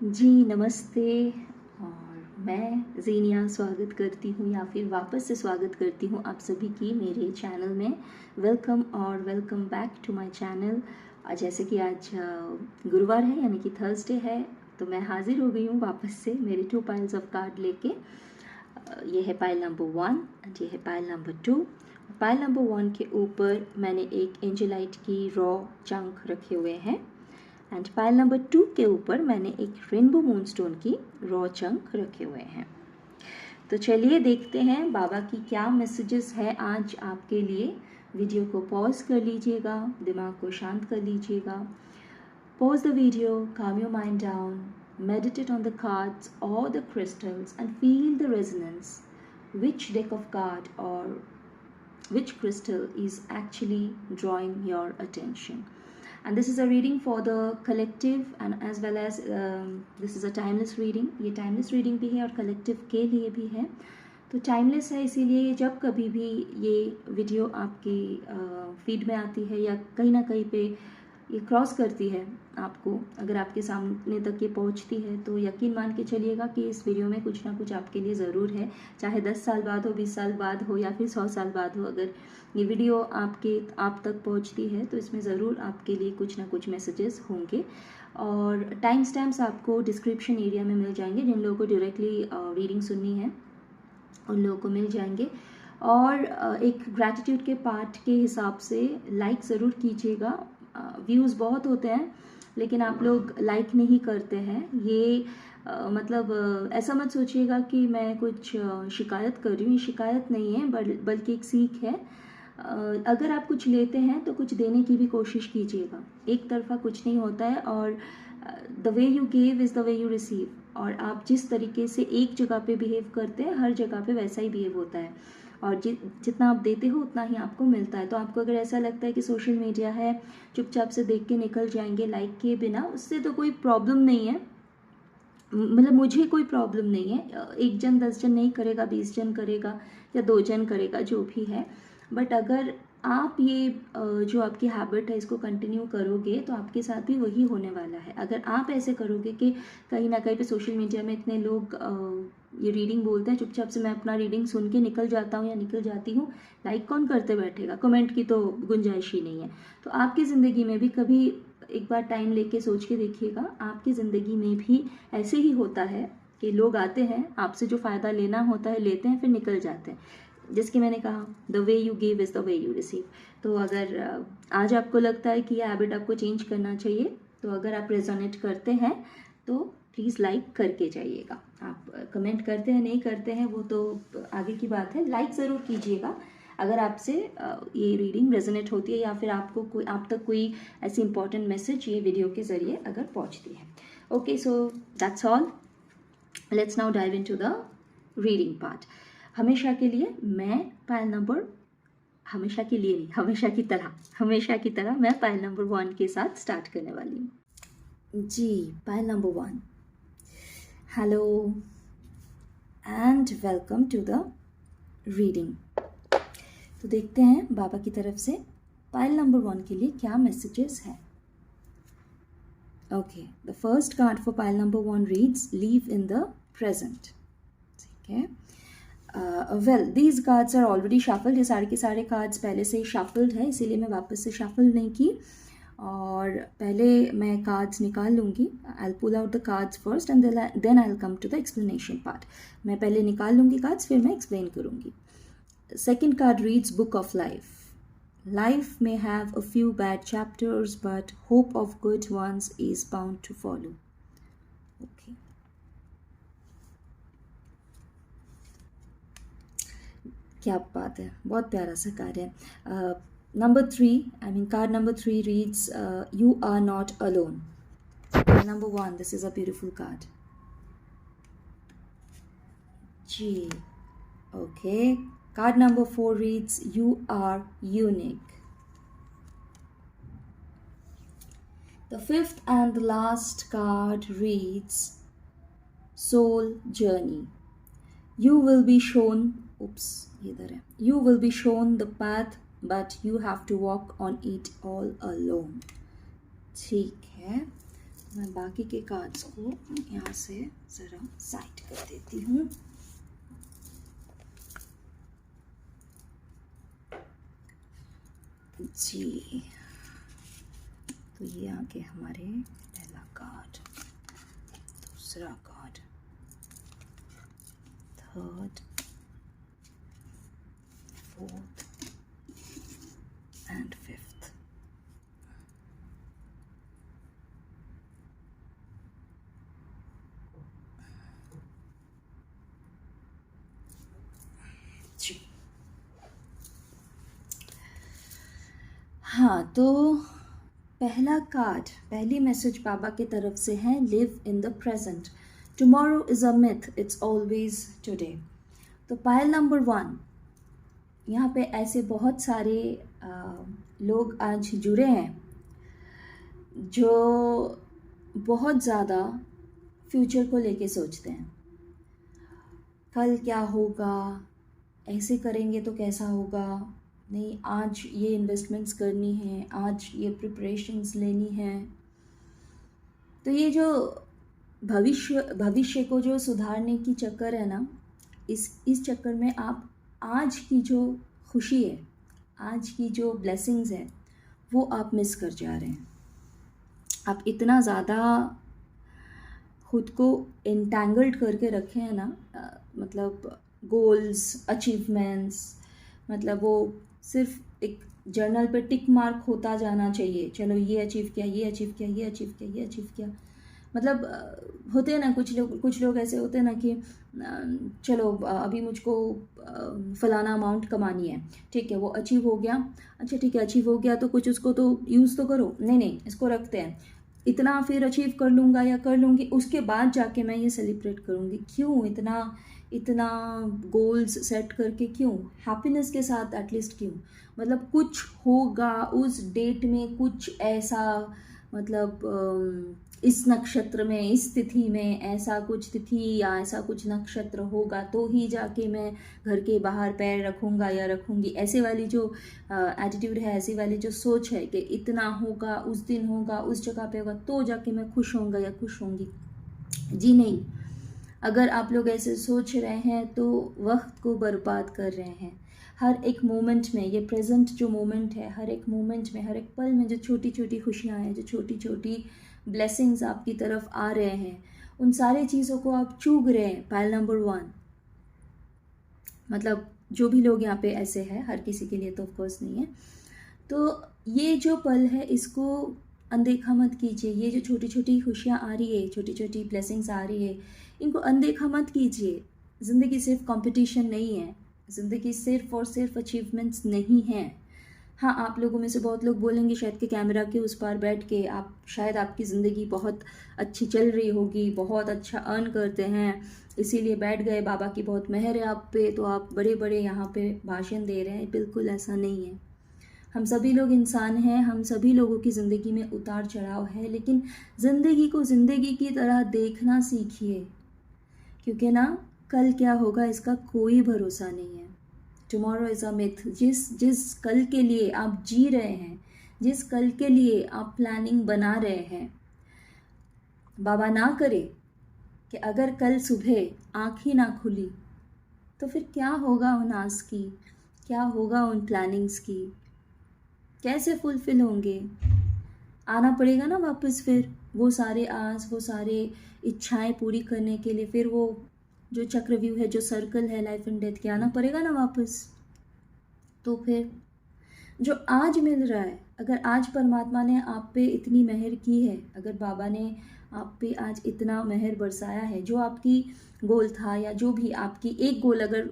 जी नमस्ते। और मैं ज़ीनिया स्वागत करती हूँ या फिर वापस से स्वागत करती हूँ आप सभी की मेरे चैनल में। वेलकम और welcome back to my channel. जैसे कि आज गुरुवार है यानी कि थर्सडे है, तो मैं हाज़िर हो गई हूँ वापस से मेरे 2 पाइल्स ऑफ कार्ड लेके। ये है पाइल नंबर 1 एंड ये है पाइल नंबर 2। पाइल नंबर 1 के ऊपर मैंने एक एंजेलाइट की रॉ चंक रखे हुए हैं एंड पाइल नंबर 2 के ऊपर मैंने एक रेनबो मूनस्टोन की रॉ चंक रखे हुए हैं। तो चलिए देखते हैं बाबा की क्या मैसेजेस है आज आपके लिए। वीडियो को पॉज कर लीजिएगा, दिमाग को शांत कर लीजिएगा। Pause the video, calm your mind down, meditate on the cards or the crystals and feel the resonance. Which deck of card or which crystal is actually drawing your attention? And this is a reading for the collective and as well as this is a timeless reading. ये timeless reading भी है और collective के लिए भी है। तो timeless है इसीलिए जब कभी भी ये वीडियो आपकी फीड में आती है या कहीं ना कहीं पे ये क्रॉस करती है आपको, अगर आपके सामने तक ये पहुंचती है तो यकीन मान के चलिएगा कि इस वीडियो में कुछ ना कुछ आपके लिए ज़रूर है। चाहे 10 साल बाद हो, 20 साल बाद हो या फिर 100 साल बाद हो, अगर ये वीडियो आप तक पहुंचती है तो इसमें ज़रूर आपके लिए कुछ ना कुछ मैसेजेस होंगे। और टाइम स्टैम्प्स आपको डिस्क्रिप्शन एरिया में मिल जाएंगे। जिन लोगों को डायरेक्टली रीडिंग सुननी है उन लोगों को मिल जाएंगे। और एक ग्रैटिट्यूड के पार्ट के हिसाब से लाइक ज़रूर कीजिएगा। व्यूज़ बहुत होते हैं लेकिन आप लोग लाइक नहीं करते हैं। ये मतलब ऐसा मत सोचिएगा कि मैं कुछ शिकायत कर रही हूँ। ये शिकायत नहीं है बल्कि एक सीख है। अगर आप कुछ लेते हैं तो कुछ देने की भी कोशिश कीजिएगा। एक तरफा कुछ नहीं होता है और the way you give is the way you receive. और आप जिस तरीके से एक जगह पे बिहेव करते हैं हर जगह पे वैसा ही बिहेव होता है और जितना आप देते हो उतना ही आपको मिलता है। तो आपको अगर ऐसा लगता है कि सोशल मीडिया है, चुपचाप से देख के निकल जाएंगे लाइक किए बिना, उससे तो कोई प्रॉब्लम नहीं है। मतलब मुझे कोई प्रॉब्लम नहीं है। 1 जन 10 जन नहीं करेगा, 20 जन करेगा या 2 जन करेगा, जो भी है। बट अगर आप ये जो आपकी हैबिट है इसको कंटिन्यू करोगे तो आपके साथ भी वही होने वाला है। अगर आप ऐसे करोगे कि कहीं ना कहीं पे सोशल मीडिया में इतने लोग ये रीडिंग बोलते हैं, चुपचाप से मैं अपना रीडिंग सुन के निकल जाता हूँ या निकल जाती हूँ, लाइक कौन करते बैठेगा, कमेंट की तो गुंजाइश ही नहीं है। तो आपकी ज़िंदगी में भी कभी एक बार टाइम लेके सोच के देखिएगा, आपकी ज़िंदगी में भी ऐसे ही होता है कि लोग आते हैं, आपसे जो फ़ायदा लेना होता है लेते हैं, फिर निकल जाते हैं। जिसकी मैंने कहा the way you give is the way you receive. तो अगर आज आपको लगता है कि यह हैबिट आपको चेंज करना चाहिए, तो अगर आप रेजोनेट करते हैं तो प्लीज़ लाइक करके जाइएगा। आप कमेंट करते हैं नहीं करते हैं वो तो आगे की बात है, लाइक ज़रूर कीजिएगा अगर आपसे ये रीडिंग रेजोनेट होती है या फिर आपको कोई आप तक कोई ऐसी इंपॉर्टेंट मैसेज ये वीडियो के ज़रिए अगर पहुंचती है। Okay, so that's all. Let's now dive into the reading part. हमेशा के लिए मैं पाइल नंबर, हमेशा के लिए नहीं, हमेशा की तरह मैं पाइल नंबर 1 के साथ स्टार्ट करने वाली हूँ। जी, pile number 1। Hello and welcome to the reading. तो देखते हैं बाबा की तरफ से पाइल नंबर 1 के लिए क्या मैसेजेस हैं। Okay, the first card for pile number 1 reads live in the present. ठीक है। Well these cards are already shuffled. ये सारे के सारे कार्ड्स पहले से ही शफल्ड है, इसीलिए मैं वापस से शफल नहीं की। और पहले मैं कार्ड्स निकाल लूँगी। I will pull out the cards first and then I will come to the explanation part. मैं पहले निकाल लूँगी कार्ड्स, फिर मैं एक्सप्लेन करूँगी। Second card reads Book of Life. Life may have a few bad chapters, but hope of good ones is bound to follow. Okay. क्या बात है, बहुत प्यारा सा कार्ड है। Number 3, card number 3 reads You are not alone. Number 1, this is a beautiful card. G. Okay. Card number 4 reads You are unique. The 5th and the last card reads Soul Journey. You will be shown, you will be shown the path, but you have to walk on it all alone. ठीक है, मैं बाकी के cards को यहाँ से ज़रा side कर देती हूँ। जी, तो ये आगे हमारे पहला कार्ड, दूसरा card, third, fourth and fifth. जी हाँ, तो पहला कार्ड, पहली मैसेज बाबा की तरफ से है, live in the present, tomorrow is a myth, it's always today. तो पायल नंबर 1, यहाँ पे ऐसे बहुत सारे लोग आज जुड़े हैं जो बहुत ज़्यादा फ्यूचर को लेके सोचते हैं। कल क्या होगा, ऐसे करेंगे तो कैसा होगा, नहीं आज ये इन्वेस्टमेंट्स करनी है, आज ये प्रिपरेशंस लेनी है। तो ये जो भविष्य को जो सुधारने की चक्कर है ना, इस चक्कर में आप आज की जो खुशी है, आज की जो ब्लेसिंग्स है, वो आप मिस कर जा रहे हैं। आप इतना ज़्यादा खुद को एंटैंगल्ड करके रखे हैं ना, मतलब गोल्स, अचीवमेंट्स, मतलब वो सिर्फ एक जर्नल पे टिक मार्क होता जाना चाहिए, चलो ये अचीव किया, ये अचीव किया, ये अचीव किया, ये अचीव किया। मतलब होते हैं ना कुछ लोग ऐसे होते हैं ना कि चलो अभी मुझको फ़लाना अमाउंट कमानी है, ठीक है, वो अचीव हो गया, अच्छा ठीक है अचीव हो गया तो कुछ उसको तो यूज़ तो करो, नहीं इसको रखते हैं, इतना फिर अचीव कर लूँगा या कर लूँगी, उसके बाद जाके मैं ये सेलिब्रेट करूँगी। क्यों इतना गोल्स सेट करके, क्यों हैप्पीनेस के साथ एटलीस्ट क्यों, मतलब कुछ होगा उस डेट में, कुछ ऐसा, मतलब इस नक्षत्र में, इस तिथि में ऐसा कुछ तिथि या ऐसा कुछ नक्षत्र होगा तो ही जाके मैं घर के बाहर पैर रखूँगा या रखूँगी। ऐसे वाली जो एटीट्यूड है, ऐसी वाली जो सोच है कि इतना होगा, उस दिन होगा, उस जगह पे होगा तो जाके मैं खुश होऊंगा या खुश होंगी। जी नहीं, अगर आप लोग ऐसे सोच रहे हैं तो वक्त को बर्बाद कर रहे हैं। हर एक मोमेंट में, ये प्रेजेंट जो मोमेंट है, हर एक मोमेंट में, हर एक पल में जो छोटी छोटी खुशियाँ हैं, जो छोटी छोटी ब्लेसिंग्स आपकी तरफ आ रहे हैं, उन सारी चीज़ों को आप चूग रहे हैं। पायल नंबर 1, मतलब जो भी लोग यहाँ पे ऐसे हैं, हर किसी के लिए तो ऑफकोर्स नहीं है। तो ये जो पल है इसको अनदेखा मत कीजिए। ये जो छोटी छोटी खुशियाँ आ रही है, छोटी छोटी ब्लेसिंग्स आ रही है, इनको अनदेखा मत कीजिए। ज़िंदगी सिर्फ कंपटीशन नहीं है, ज़िंदगी सिर्फ और सिर्फ अचीवमेंट्स नहीं हैं। हाँ, आप लोगों में से बहुत लोग बोलेंगे शायद कि कैमरा के उस पार बैठ के आप, शायद आपकी ज़िंदगी बहुत अच्छी चल रही होगी, बहुत अच्छा अर्न करते हैं, इसीलिए बैठ गए, बाबा की बहुत मेहर है आप पे, तो आप बड़े बड़े यहाँ पे भाषण दे रहे हैं। बिल्कुल ऐसा नहीं है। हम सभी लोग इंसान हैं, हम सभी लोगों की ज़िंदगी में उतार चढ़ाव है, लेकिन ज़िंदगी को ज़िंदगी की तरह देखना सीखिए, क्योंकि ना कल क्या होगा इसका कोई भरोसा नहीं है। Tomorrow is a myth. जिस कल के लिए आप जी रहे हैं, जिस कल के लिए आप प्लानिंग बना रहे हैं, बाबा ना करे कि अगर कल सुबह आँख ही ना खुली तो फिर क्या होगा उन आस की, क्या होगा उन प्लानिंग्स की, कैसे फुलफिल होंगे। आना पड़ेगा ना वापस, फिर वो सारे आस, वो सारे इच्छाएं पूरी करने के लिए, फिर वो जो चक्रव्यूह है, जो सर्कल है लाइफ एंड डेथ के, आना पड़ेगा ना वापस। तो फिर जो आज मिल रहा है, अगर आज परमात्मा ने आप पे इतनी मेहर की है, अगर बाबा ने आप पे आज इतना मेहर बरसाया है, जो आपकी गोल था या जो भी आपकी एक गोल अगर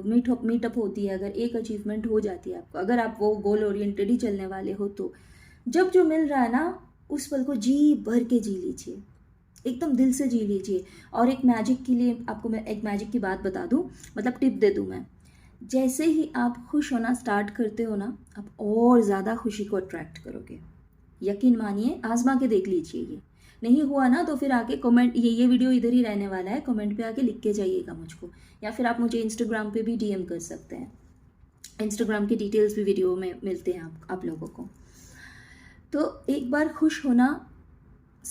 मीटअप होती है, अगर एक अचीवमेंट हो जाती है आपको, अगर आप वो गोल ओरिएंटेड ही चलने वाले हो, तो जब जो मिल रहा है ना उस पल को जी भर के जी लीजिए, एकदम दिल से जी लीजिए। और एक मैजिक के लिए आपको मैं एक मैजिक की बात बता दूं, मतलब टिप दे दूं मैं, जैसे ही आप खुश होना स्टार्ट करते हो ना, आप और ज़्यादा खुशी को अट्रैक्ट करोगे। यकीन मानिए, आजमा के देख लीजिए। ये नहीं हुआ ना तो फिर आके कमेंट, ये वीडियो इधर ही रहने वाला है, कमेंट पे आके लिख के जाइएगा मुझको, या फिर आप मुझे इंस्टाग्राम पे भी डीएम कर सकते हैं। इंस्टाग्राम की डिटेल्स भी वीडियो में मिलते हैं आप लोगों को। तो एक बार खुश होना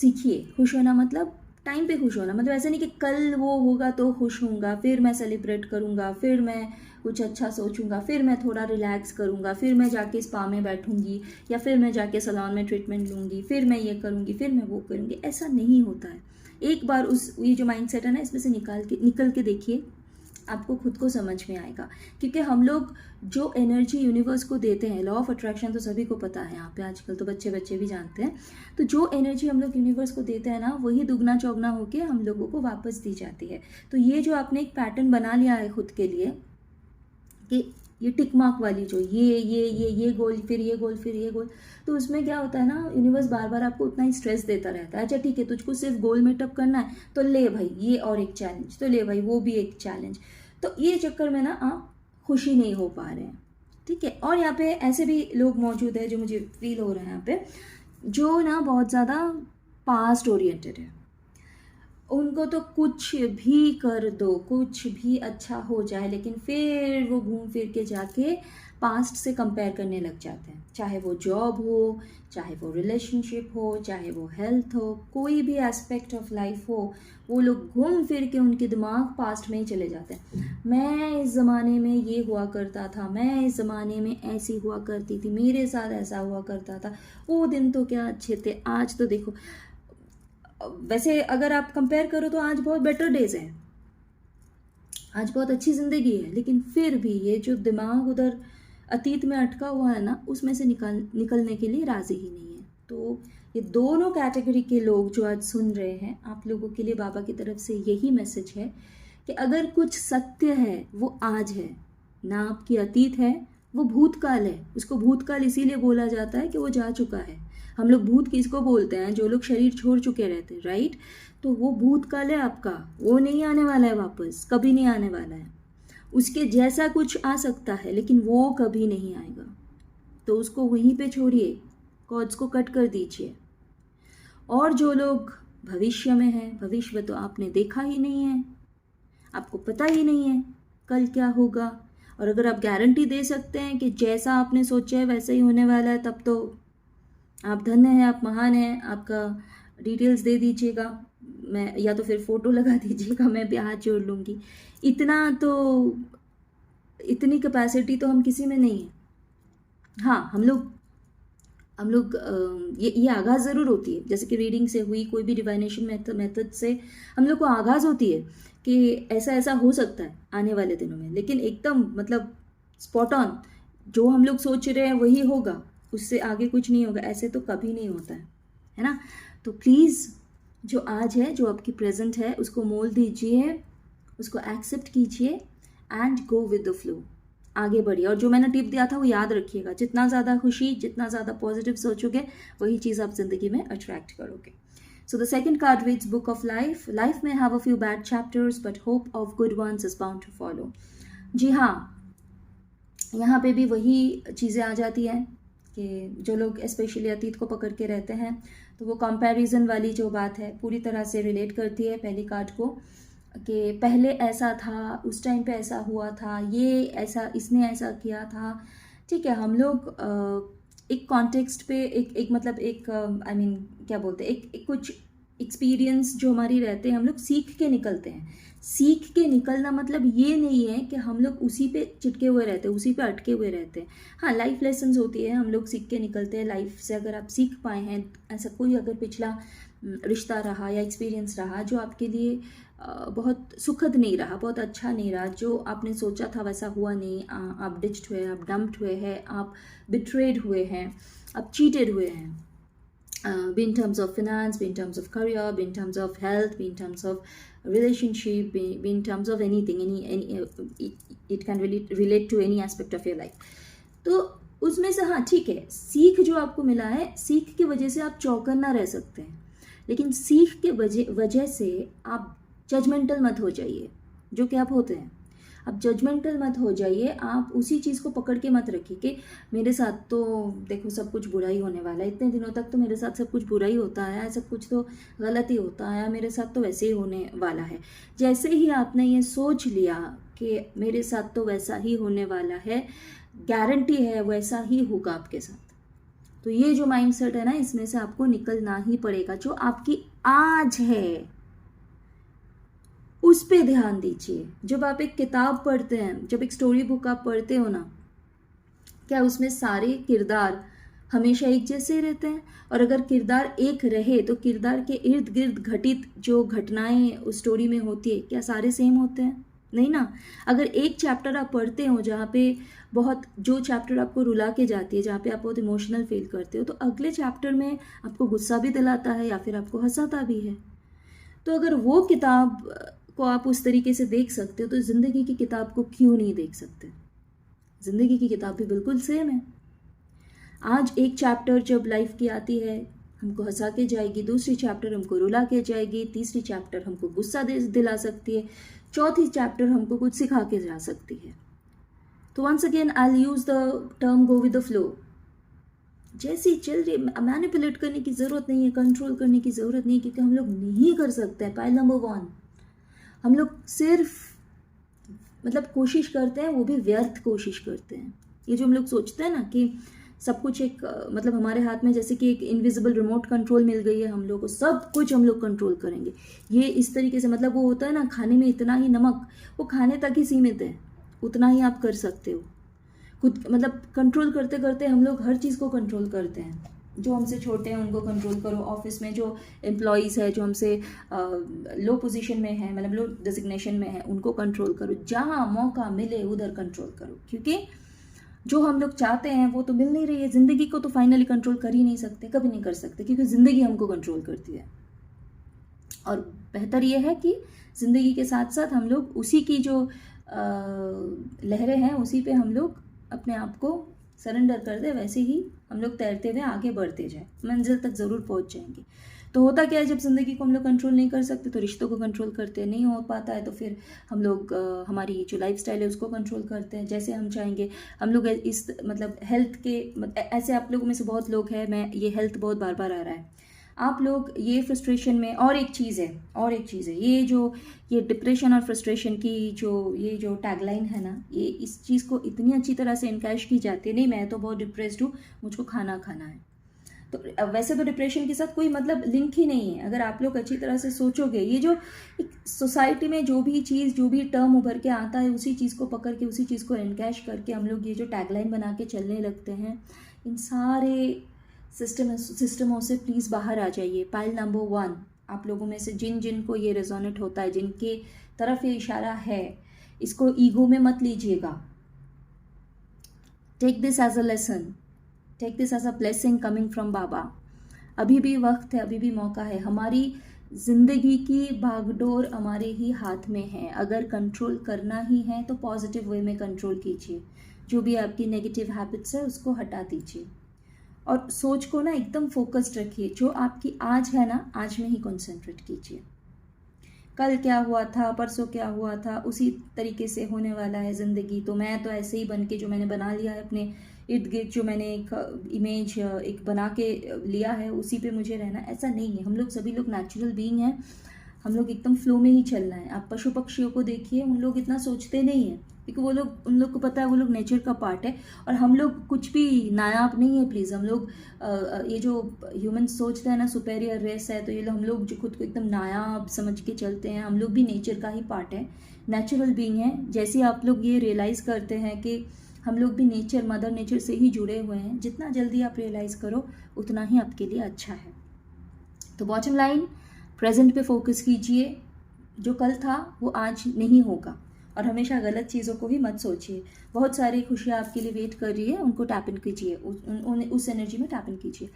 सीखिए। खुश होना मतलब टाइम पे खुश होना, मतलब ऐसा नहीं कि कल वो होगा तो खुश होऊंगा, फिर मैं सेलिब्रेट करूंगा, फिर मैं कुछ अच्छा सोचूंगा, फिर मैं थोड़ा रिलैक्स करूंगा, फिर मैं जाके स्पा में बैठूंगी, या फिर मैं जाके सैलून में ट्रीटमेंट लूँगी, फिर मैं ये करूँगी, फिर मैं वो करूँगी। ऐसा नहीं होता है। एक बार ये जो माइंडसेट है ना, इसमें से निकल के देखिए, आपको खुद को समझ में आएगा। क्योंकि हम लोग जो एनर्जी यूनिवर्स को देते हैं, लॉ ऑफ अट्रैक्शन तो सभी को पता है यहाँ पे, आजकल तो बच्चे बच्चे भी जानते हैं। तो जो एनर्जी हम लोग यूनिवर्स को देते हैं ना, वही दुगना चौगना होके हम लोगों को वापस दी जाती है। तो ये जो आपने एक पैटर्न बना लिया है खुद के लिए कि ये टिक मार्क वाली जो ये गोल, फिर ये गोल, फिर ये गोल, तो उसमें क्या होता है ना, यूनिवर्स बार बार आपको उतना ही स्ट्रेस देता रहता है। अच्छा ठीक है, तुझको सिर्फ गोल मीटअप करना है तो ले भाई ये और एक चैलेंज, तो ले भाई वो भी एक चैलेंज। तो ये चक्कर में ना आप खुशी नहीं हो पा रहे हैं, ठीक है। और यहाँ पे ऐसे भी लोग मौजूद है जो मुझे फील हो रहे हैं यहाँ पे, जो ना बहुत ज़्यादा पास्ट ओरिएंटेड है। उनको तो कुछ भी कर दो, कुछ भी अच्छा हो जाए, लेकिन फिर वो घूम फिर के जाके पास्ट से कंपेयर करने लग जाते हैं। चाहे वो जॉब हो, चाहे वो रिलेशनशिप हो, चाहे वो हेल्थ हो, कोई भी एस्पेक्ट ऑफ लाइफ हो, वो लोग घूम फिर के उनके दिमाग पास्ट में ही चले जाते हैं। मैं इस ज़माने में ये हुआ करता था, मैं इस ज़माने में ऐसी हुआ करती थी, मेरे साथ ऐसा हुआ करता था, वो दिन तो क्या अच्छे थे, आज तो देखो। वैसे अगर आप कंपेयर करो तो आज बहुत बेटर डेज हैं, आज बहुत अच्छी ज़िंदगी है, लेकिन फिर भी ये जो दिमाग उधर अतीत में अटका हुआ है ना, उसमें से निकलने के लिए राज़ी ही नहीं है। तो ये दोनों कैटेगरी के लोग जो आज सुन रहे हैं, आप लोगों के लिए बाबा की तरफ से यही मैसेज है कि अगर कुछ सत्य है वो आज है ना, आपकी अतीत है, वो भूतकाल है। उसको भूतकाल इसीलिए बोला जाता है कि वो जा चुका है। हम लोग भूत किसको बोलते हैं? जो लोग शरीर छोड़ चुके रहते हैं, राइट। तो वो भूतकाल है आपका, वो नहीं आने वाला है वापस, कभी नहीं आने वाला है। उसके जैसा कुछ आ सकता है लेकिन वो कभी नहीं आएगा। तो उसको वहीं पे छोड़िए, कॉर्ड्स को कट कर दीजिए। और जो लोग भविष्य में हैं, भविष्य तो आपने देखा ही नहीं है, आपको पता ही नहीं है कल क्या होगा। और अगर आप गारंटी दे सकते हैं कि जैसा आपने सोचा है वैसा ही होने वाला है, तब तो आप धन्य हैं, आप महान हैं। आपका डिटेल्स दे दीजिएगा, मैं या तो फिर फ़ोटो लगा दीजिएगा, मैं भी हाथ जोड़ लूँगी। इतनी कैपेसिटी तो हम किसी में नहीं है। हाँ, हम लोग ये आगाज़ ज़रूर होती है, जैसे कि रीडिंग से हुई, कोई भी डिवाइनेशन मेथड से हम लोग को आगाज़ होती है कि ऐसा ऐसा हो सकता है आने वाले दिनों में, लेकिन एकदम मतलब स्पॉट ऑन जो हम लोग सोच रहे हैं वही होगा, उससे आगे कुछ नहीं होगा, ऐसे तो कभी नहीं होता है ना। तो प्लीज़ जो आज है, जो आपकी प्रेजेंट है, उसको मोल दीजिए, उसको एक्सेप्ट कीजिए and go with the flow, आगे बढ़िए। और जो मैंने टिप दिया था वो याद रखिएगा, जितना ज़्यादा खुशी, जितना ज़्यादा पॉजिटिव सोचोगे, वही चीज़ आप ज़िंदगी में अट्रैक्ट करोगे। So the second card reads Book of Life. Life may have a few bad chapters, but hope of good ones is bound to follow. जी हाँ, यहाँ पे भी वही चीज़ें आ जाती हैं कि जो लोग स्पेशली अतीत को पकड़ के रहते हैं, तो वो कंपैरिजन वाली जो बात है पूरी तरह से रिलेट करती है पहली कार्ड को, कि पहले ऐसा था, उस टाइम पे ऐसा हुआ था, ये ऐसा, इसने ऐसा किया था। ठीक है, हम लोग एक कॉन्टेक्स्ट पे एक मतलब एक आई मीन क्या बोलते हैं, एक कुछ एक्सपीरियंस जो हमारी रहते हैं, हम लोग सीख के निकलते हैं। सीख के निकलना मतलब ये नहीं है कि हम लोग उसी पे चिटके हुए रहते हैं, उसी पे अटके हुए रहते हैं। हाँ, लाइफ लेसन्स होती है, हम लोग सीख के निकलते हैं। लाइफ से अगर आप सीख पाए हैं, ऐसा कोई अगर पिछला रिश्ता रहा या एक्सपीरियंस रहा जो आपके लिए बहुत सुखद नहीं रहा, बहुत अच्छा नहीं रहा, जो आपने सोचा था वैसा हुआ नहीं, आप डिच्ड हुए, आप डम्प्ड हुए हैं, आप बिट्रेड हुए हैं, आप चीटेड हुए हैं, be in terms of finance, be in terms of career, be in terms of health, be in terms of relationship, be in terms of anything, it can really relate to any aspect of your life. तो उसमें से हाँ ठीक है, सीख जो आपको मिला है, सीख की वजह से आप चौकन्ना रह सकते हैं, लेकिन सीख के वजह से आप जजमेंटल मत हो जाइए, जो कि आप होते हैं। अब जजमेंटल मत हो जाइए, आप उसी चीज़ को पकड़ के मत रखिए कि मेरे साथ तो देखो सब कुछ बुरा ही होने वाला है, इतने दिनों तक तो मेरे साथ सब कुछ बुरा ही होता आया, सब कुछ तो गलत ही होता आया, मेरे साथ तो वैसे ही होने वाला है। जैसे ही आपने ये सोच लिया कि मेरे साथ तो वैसा ही होने वाला है, गारंटी है वैसा ही होगा आपके साथ। तो ये जो माइंडसेट है ना, इसमें से आपको निकलना ही पड़ेगा। जो आपकी आज है उस पे ध्यान दीजिए। जब आप एक किताब पढ़ते हैं, जब एक स्टोरी बुक आप पढ़ते हो ना, क्या उसमें सारे किरदार हमेशा एक जैसे रहते हैं? और अगर किरदार एक रहे तो किरदार के इर्द गिर्द घटित जो घटनाएं उस स्टोरी में होती है, क्या सारे सेम होते हैं? नहीं ना। अगर एक चैप्टर आप पढ़ते हो जहाँ पे बहुत, जो चैप्टर आपको रुला के जाती है, जहाँ पे आप बहुत इमोशनल फील करते हो, तो अगले चैप्टर में आपको गुस्सा भी दिलाता है या फिर आपको हंसाता भी है। तो अगर वो किताब को आप उस तरीके से देख सकते हो तो ज़िंदगी की किताब को क्यों नहीं देख सकते? ज़िंदगी की किताब भी बिल्कुल सेम है। आज एक चैप्टर जब लाइफ की आती है, हमको हंसा के जाएगी, दूसरी चैप्टर हमको रुला के जाएगी, तीसरी चैप्टर हमको गुस्सा दिला सकती है, चौथी चैप्टर हमको कुछ सिखा के जा सकती है। तो once again I will use the term go with the flow. जैसी चल रही, मैनिपुलेट करने की ज़रूरत नहीं है, कंट्रोल करने की ज़रूरत नहीं है, क्योंकि हम लोग नहीं कर सकते हैं। पॉइंट नंबर 1, हम लोग सिर्फ मतलब कोशिश करते हैं, वो भी व्यर्थ कोशिश करते हैं। ये जो हम लोग सोचते हैं ना कि सब कुछ एक मतलब हमारे हाथ में जैसे कि एक इनविजिबल रिमोट कंट्रोल मिल गई है, हम लोग को सब कुछ हम लोग कंट्रोल करेंगे, ये इस तरीके से, मतलब वो होता है ना, खाने में इतना ही नमक, वो खाने तक ही सीमित है, उतना ही आप कर सकते हो खुद। मतलब कंट्रोल करते करते हम लोग हर चीज़ को कंट्रोल करते हैं। जो हमसे छोटे हैं उनको कंट्रोल करो, ऑफिस में जो एम्प्लॉयज़ है जो हमसे लो पोजीशन में है, मतलब लो डिजिग्नेशन में है, उनको कंट्रोल करो। जहाँ मौका मिले उधर कंट्रोल करो, क्योंकि जो हम लोग चाहते हैं वो तो मिल नहीं रही है। ज़िंदगी को तो फाइनली कंट्रोल कर ही नहीं सकते, कभी नहीं कर सकते, क्योंकि ज़िंदगी हमको कंट्रोल करती है। और बेहतर ये है कि ज़िंदगी के साथ साथ हम लोग उसी की जो लहरें हैं उसी पे हम लोग अपने आप को सरेंडर कर दे, वैसे ही हम लोग तैरते हुए आगे बढ़ते जाए, मंजिल तक ज़रूर पहुंच जाएंगे। तो होता क्या है, जब ज़िंदगी को हम लोग कंट्रोल नहीं कर सकते तो रिश्तों को कंट्रोल करते हैं, नहीं हो पाता है तो फिर हम लोग हमारी जो लाइफस्टाइल है उसको कंट्रोल करते हैं जैसे हम चाहेंगे। हम लोग इस मतलब हेल्थ के ऐसे आप लोगों में से बहुत लोग हैं, मैं ये हेल्थ बहुत बार बार आ रहा है, आप लोग ये फ्रस्ट्रेशन में, और एक चीज़ है, ये डिप्रेशन और फ्रस्ट्रेशन की ये जो टैगलाइन है ना, ये इस चीज़ को इतनी अच्छी तरह से इनकैश की जाती है, नहीं मैं तो बहुत डिप्रेस्ड हूँ, मुझको खाना है। तो वैसे तो डिप्रेशन के साथ कोई मतलब लिंक ही नहीं है। अगर आप लोग अच्छी तरह से सोचोगे, ये जो एक सोसाइटी में जो भी टर्म उभर के आता है, उसी चीज़ को पकड़ के, उसी चीज़ को इनकैश करके हम लोग ये जो टैगलाइन बना के चलने लगते हैं, इन सारे सिस्टमों से प्लीज़ बाहर आ जाइए। पाइल नंबर 1, आप लोगों में से जिन को ये रेजोनेट होता है, जिनके तरफ ये इशारा है, इसको ईगो में मत लीजिएगा। Take this as a lesson, take this as a blessing coming from बाबा। अभी भी वक्त है, अभी भी मौका है। हमारी ज़िंदगी की भागदौड़ हमारे ही हाथ में है। अगर कंट्रोल करना ही है तो पॉजिटिव वे में कंट्रोल कीजिए। जो भी आपकी नेगेटिव हैबिट्स है उसको हटा दीजिए और सोच को ना एकदम फोकस्ड रखिए। जो आपकी आज है ना, आज में ही कॉन्सेंट्रेट कीजिए। कल क्या हुआ था, परसों क्या हुआ था, उसी तरीके से होने वाला है ज़िंदगी। तो मैं तो ऐसे ही बन के, जो मैंने बना लिया है अपने इर्द गिर्द, जो मैंने एक इमेज एक बना के लिया है, उसी पे मुझे रहना, ऐसा नहीं है। हम लोग सभी लोग नेचुरल बीइंग हैं, हम लोग एकदम फ्लो में ही चलना है। आप पशु पक्षियों को देखिए, उन लोग इतना सोचते नहीं हैं, क्योंकि उन लोग को पता है वो लोग नेचर का पार्ट है। और हम लोग कुछ भी नायाब नहीं है प्लीज़। हम लोग ये जो ह्यूमन सोचते हैं ना सुपेरियर रेस है, तो ये हम लोग जो खुद को एकदम नायाब समझ के चलते हैं, हम लोग भी नेचर का ही पार्ट है, नेचुरल बीइंग है। जैसे आप लोग ये रियलाइज़ करते हैं कि हम लोग भी नेचर, मदर नेचर से ही जुड़े हुए हैं, जितना जल्दी आप रियलाइज़ करो उतना ही आपके लिए अच्छा है। तो बॉटम लाइन, प्रेजेंट पे फोकस कीजिए। जो कल था वो आज नहीं होगा, और हमेशा गलत चीज़ों को ही मत सोचिए। बहुत सारी खुशियाँ आपके लिए वेट कर रही है, उनको टैप इन कीजिए, उस एनर्जी में टैप इन कीजिए।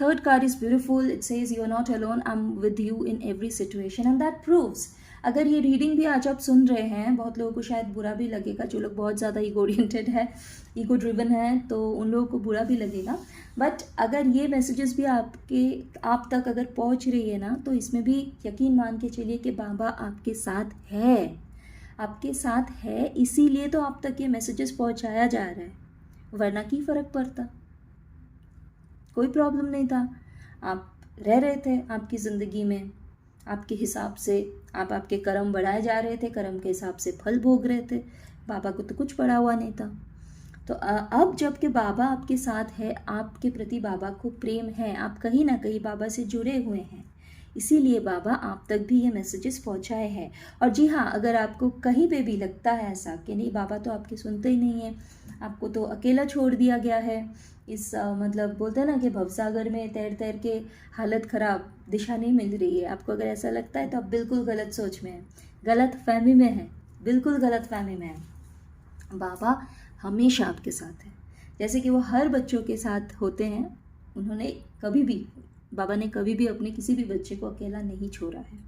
Third card is beautiful, it says you are not alone, I am with you in every situation, and that proves. अगर ये रीडिंग भी आज आप सुन रहे हैं, बहुत लोगों को शायद बुरा भी लगेगा, जो लोग बहुत ज़्यादा ईगो ओरिएंटेड है, ईगो ड्रिवन है, तो उन लोगों को बुरा भी लगेगा। बट अगर ये मैसेजेस भी आप तक अगर पहुंच रही है ना, तो इसमें भी यकीन मान के चलिए कि बाबा आपके साथ है, इसीलिए तो आप तक ये मैसेजेस पहुंचाया जा रहा है, वरना की फ़र्क पड़ता, कोई प्रॉब्लम नहीं था। आप रह रहे थे आपकी ज़िंदगी में, आपके हिसाब से आप आपके कर्म बढ़ाए जा रहे थे, कर्म के हिसाब से फल भोग रहे थे, बाबा को तो कुछ पड़ा हुआ नहीं था। तो अब जबकि बाबा आपके साथ है, आपके प्रति बाबा को प्रेम है, आप कहीं ना कहीं बाबा से जुड़े हुए हैं, इसीलिए बाबा आप तक भी ये मैसेजेस पहुंचाए हैं। और जी हाँ, अगर आपको कहीं पे भी लगता है ऐसा कि नहीं बाबा तो आपके सुनते ही नहीं है, आपको तो अकेला छोड़ दिया गया है इस मतलब बोलते हैं ना कि भवसागर में तैर तैर के हालत ख़राब, दिशा नहीं मिल रही है, आपको अगर ऐसा लगता है तो आप बिल्कुल गलत सोच में हैं, गलत फहमी में हैं, बिल्कुल गलत फहमी में हैं। बाबा हमेशा आपके साथ है, जैसे कि वो हर बच्चों के साथ होते हैं। उन्होंने कभी भी, बाबा ने कभी भी अपने किसी भी बच्चे को अकेला नहीं छोड़ा है।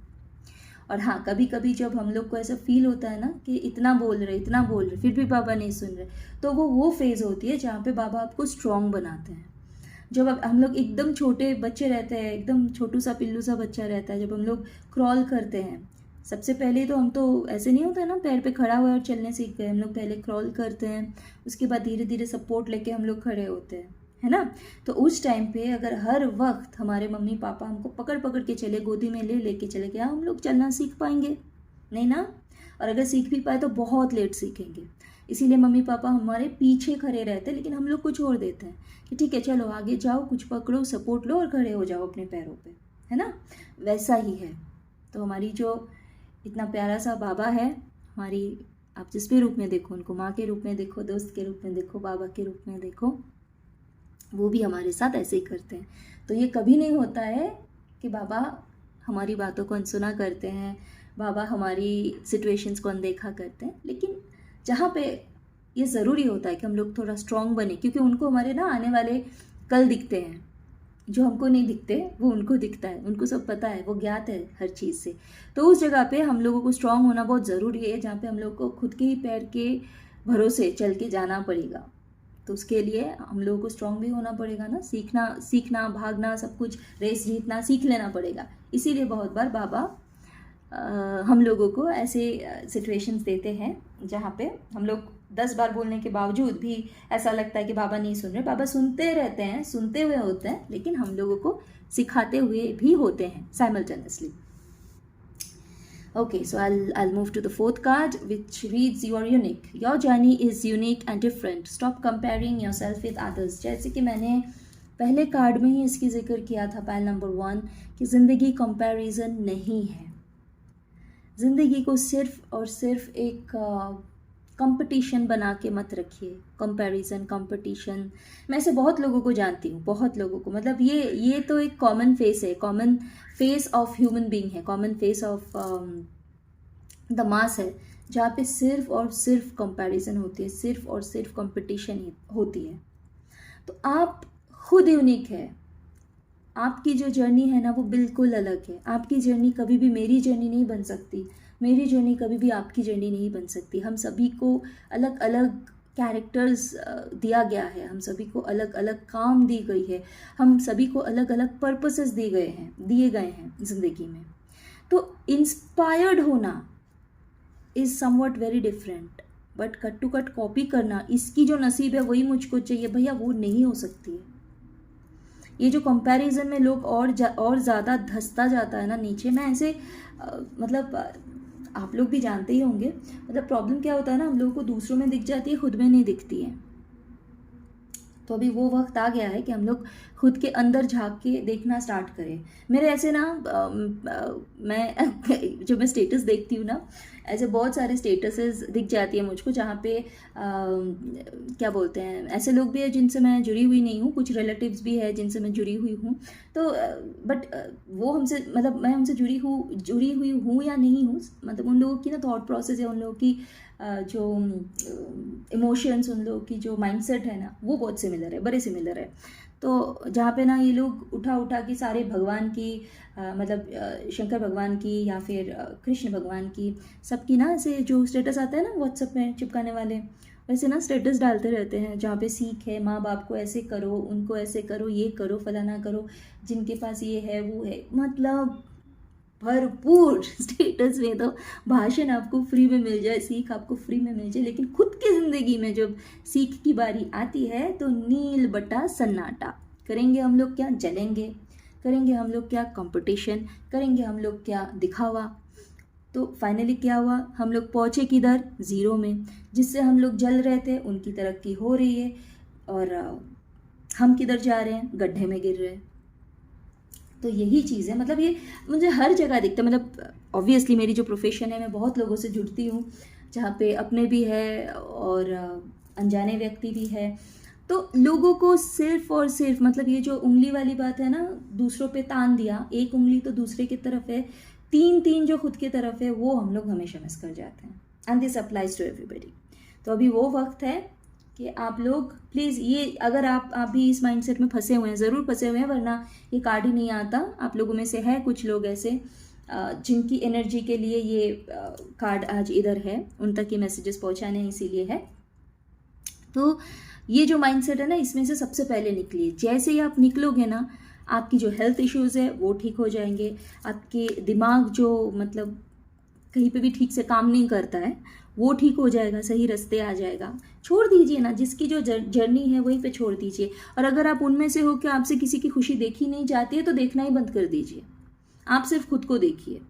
और हाँ, कभी कभी जब हम लोग को ऐसा फील होता है ना कि इतना बोल रहे फिर भी बाबा नहीं सुन रहे, तो वो फेज़ होती है जहाँ पे बाबा आपको स्ट्रॉन्ग बनाते हैं। जब हम लोग एकदम छोटे बच्चे रहते हैं, एकदम छोटू सा पिल्लू सा बच्चा रहता है, जब हम लोग क्रॉल करते हैं, सबसे पहले तो हम तो ऐसे नहीं होता है ना पैर पे खड़ा हुआ और चलने सीख गए, हम लोग पहले क्रॉल करते हैं, उसके बाद धीरे धीरे सपोर्ट लेके हम लोग खड़े होते हैं, है ना। तो उस टाइम पे अगर हर वक्त हमारे मम्मी पापा हमको पकड़ पकड़ के चले, गोदी में ले लेके चले, क्या हम लोग चलना सीख पाएंगे? नहीं ना। और अगर सीख भी पाए तो बहुत लेट सीखेंगे। इसीलिए मम्मी पापा हमारे पीछे खड़े रहते हैं, लेकिन हम लोग को छोड़ देते हैं कि ठीक है चलो आगे जाओ, कुछ पकड़ो, सपोर्ट लो और खड़े हो जाओ अपने पैरों पे, है ना। वैसा ही है। तो हमारी जो इतना प्यारा सा बाबा है, हमारी, आप जिस भी रूप में देखो उनको, माँ के रूप में देखो, दोस्त के रूप में देखो, बाबा के रूप में देखो, वो भी हमारे साथ ऐसे ही करते हैं। तो ये कभी नहीं होता है कि बाबा हमारी बातों को अनसुना करते हैं, बाबा हमारी सिचुएशंस को अनदेखा करते हैं, लेकिन जहाँ पे ये ज़रूरी होता है कि हम लोग थोड़ा स्ट्रॉन्ग बने, क्योंकि उनको हमारे ना आने वाले कल दिखते हैं, जो हमको नहीं दिखते वो उनको दिखता है, उनको सब पता है, वो ज्ञात है हर चीज़ से। तो उस जगह पे हम लोगों को स्ट्रॉन्ग होना बहुत ज़रूरी है, जहाँ पे हम लोग को खुद के ही पैर के भरोसे चल के जाना पड़ेगा। तो उसके लिए हम लोगों को स्ट्रॉन्ग भी होना पड़ेगा ना, सीखना भागना, सब कुछ रेस जीतना सीख लेना पड़ेगा। इसीलिए बहुत बार बाबा हम लोगों को ऐसे सिचुएशंस देते हैं जहाँ पे हम लोग 10 बार बोलने के बावजूद भी ऐसा लगता है कि बाबा नहीं सुन रहे। बाबा सुनते रहते हैं, सुनते हुए होते हैं, लेकिन हम लोगों को सिखाते हुए भी होते हैं simultaneously. Okay, so I'll move to the fourth card, which reads you are unique. Your journey is unique and different. Stop comparing yourself with others. जैसे कि मैंने पहले कार्ड में ही इसकी जिक्र किया था, पाइल नंबर 1, कि ज़िंदगी कंपैरिजन नहीं है। ज़िंदगी को सिर्फ और सिर्फ एक कंपटीशन बना के मत रखिए। कंपैरिजन, कंपटीशन, मैं ऐसे बहुत लोगों को जानती हूँ, बहुत लोगों को, मतलब ये तो एक कॉमन फेस है, common face of human being है, common face of the mass है, जहाँ पे सिर्फ और सिर्फ कंपैरिजन होती है, सिर्फ और सिर्फ कंपटीशन होती है। तो आप खुद यूनिक है। आपकी जो जर्नी है ना वो बिल्कुल अलग है। आपकी जर्नी कभी भी मेरी जर्नी नहीं बन सकती, मेरी जर्नी कभी भी आपकी जर्नी नहीं बन सकती। हम सभी को अलग अलग कैरेक्टर्स दिया गया है, हम सभी को अलग अलग काम दी गई है, हम सभी को अलग अलग पर्पसेस दिए गए हैं ज़िंदगी में। तो इंस्पायर्ड होना is something very different, but cut to cut copy करना, इसकी जो नसीब है वही मुझको चाहिए, भैया वो नहीं हो सकती है। ये जो कंपैरिजन में लोग और ज़्यादा धंसता जाता है ना नीचे, मैं ऐसे मतलब आप लोग भी जानते ही होंगे, मतलब प्रॉब्लम क्या होता है ना, हम लोगों को दूसरों में दिख जाती है, खुद में नहीं दिखती है। तो अभी वो वक्त आ गया है कि हम लोग खुद के अंदर झांक के देखना स्टार्ट करें। मेरे ऐसे ना मैं जब मैं स्टेटस देखती हूँ ना, ऐसे बहुत सारे स्टेटसेस दिख जाती है मुझको, जहाँ पे क्या बोलते हैं, ऐसे लोग भी हैं जिनसे मैं जुड़ी हुई नहीं हूँ, कुछ रिलेटिव्स भी है जिनसे मैं जुड़ी हुई हूँ। तो बट वो हमसे, मतलब मैं उनसे जुड़ी हुई हूँ या नहीं हूँ, मतलब उन लोगों की ना थॉट प्रोसेस है, उन लोगों की जो इमोशंस, उन लोगों की जो माइंडसेट है ना, वो बहुत सिमिलर है, बड़े सिमिलर है। तो जहाँ पे ना ये लोग उठा के सारे भगवान की मतलब शंकर भगवान की या फिर कृष्ण भगवान की, सबकी ना ऐसे जो स्टेटस आता है ना व्हाट्सएप में चिपकाने वाले, वैसे ना स्टेटस डालते रहते हैं, जहाँ पे सीख है, माँ बाप को ऐसे करो, उनको ऐसे करो, ये करो, फलाना करो, जिनके पास ये है वो है, मतलब भरपूर स्टेटस में। तो भाषण आपको फ्री में मिल जाए, सीख आपको फ्री में मिल जाए, लेकिन खुद की ज़िंदगी में जब सीख की बारी आती है तो नील बटा सन्नाटा। करेंगे हम लोग क्या? जलेंगे। करेंगे हम लोग क्या? कंपटीशन। करेंगे हम लोग क्या? दिखावा। तो फाइनली क्या हुआ, हम लोग पहुँचे किधर, ज़ीरो में। जिससे हम लोग जल रहे थे उनकी तरक्की हो रही है, और हम किधर जा रहे हैं, गड्ढे में गिर रहे हैं। तो यही चीज़ है, मतलब ये मुझे हर जगह दिखता है। मतलब ऑब्वियसली मेरी जो प्रोफेशन है, मैं बहुत लोगों से जुड़ती हूँ, जहाँ पे अपने भी है और अनजाने व्यक्ति भी है। तो लोगों को सिर्फ और सिर्फ, मतलब ये जो उंगली वाली बात है ना, दूसरों पे तान दिया, एक उंगली तो दूसरे की तरफ है, तीन तीन जो खुद की तरफ है, वो हम लोग हमेशा मिस कर जाते हैं। And this applies to everybody. तो अभी वो वक्त है कि आप लोग प्लीज़, ये अगर आप भी इस माइंडसेट में फंसे हुए हैं, ज़रूर फंसे हुए हैं, वरना ये कार्ड ही नहीं आता। आप लोगों में से है कुछ लोग ऐसे जिनकी एनर्जी के लिए ये कार्ड आज इधर है, उन तक ये मैसेजेस पहुंचाने हैं, इसीलिए है। तो ये जो माइंडसेट है ना, इसमें से सबसे पहले निकलिए। जैसे ही आप निकलोगे ना, आपकी जो हेल्थ इश्यूज़ है वो ठीक हो जाएंगे। आपके दिमाग जो मतलब कहीं पे भी ठीक से काम नहीं करता है, वो ठीक हो जाएगा, सही रास्ते आ जाएगा। छोड़ दीजिए ना, जिसकी जो जर्नी है वहीं पे छोड़ दीजिए। और अगर आप उनमें से हो कि आपसे किसी की खुशी देखी नहीं जाती है, तो देखना ही बंद कर दीजिए। आप सिर्फ खुद को देखिए,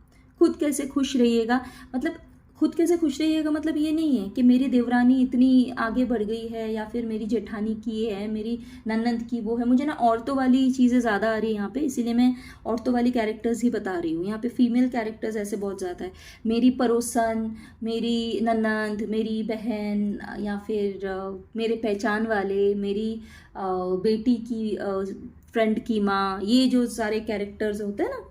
खुद कैसे खुश रहिएगा। मतलब खुद कैसे खुश रहिएगा मतलब ये नहीं है कि मेरी देवरानी इतनी आगे बढ़ गई है, या फिर मेरी जेठानी की है, मेरी ननंद की वो है। मुझे ना औरतों वाली चीज़ें ज़्यादा आ रही है यहाँ पे, इसीलिए मैं औरतों वाली कैरेक्टर्स ही बता रही हूँ। यहाँ पे फीमेल कैरेक्टर्स ऐसे बहुत ज़्यादा है। मेरी पड़ोसन, मेरी ननंद, मेरी बहन, या फिर मेरे पहचान वाले, मेरी बेटी की फ्रेंड की माँ, ये जो सारे कैरेक्टर्स होते हैं ना,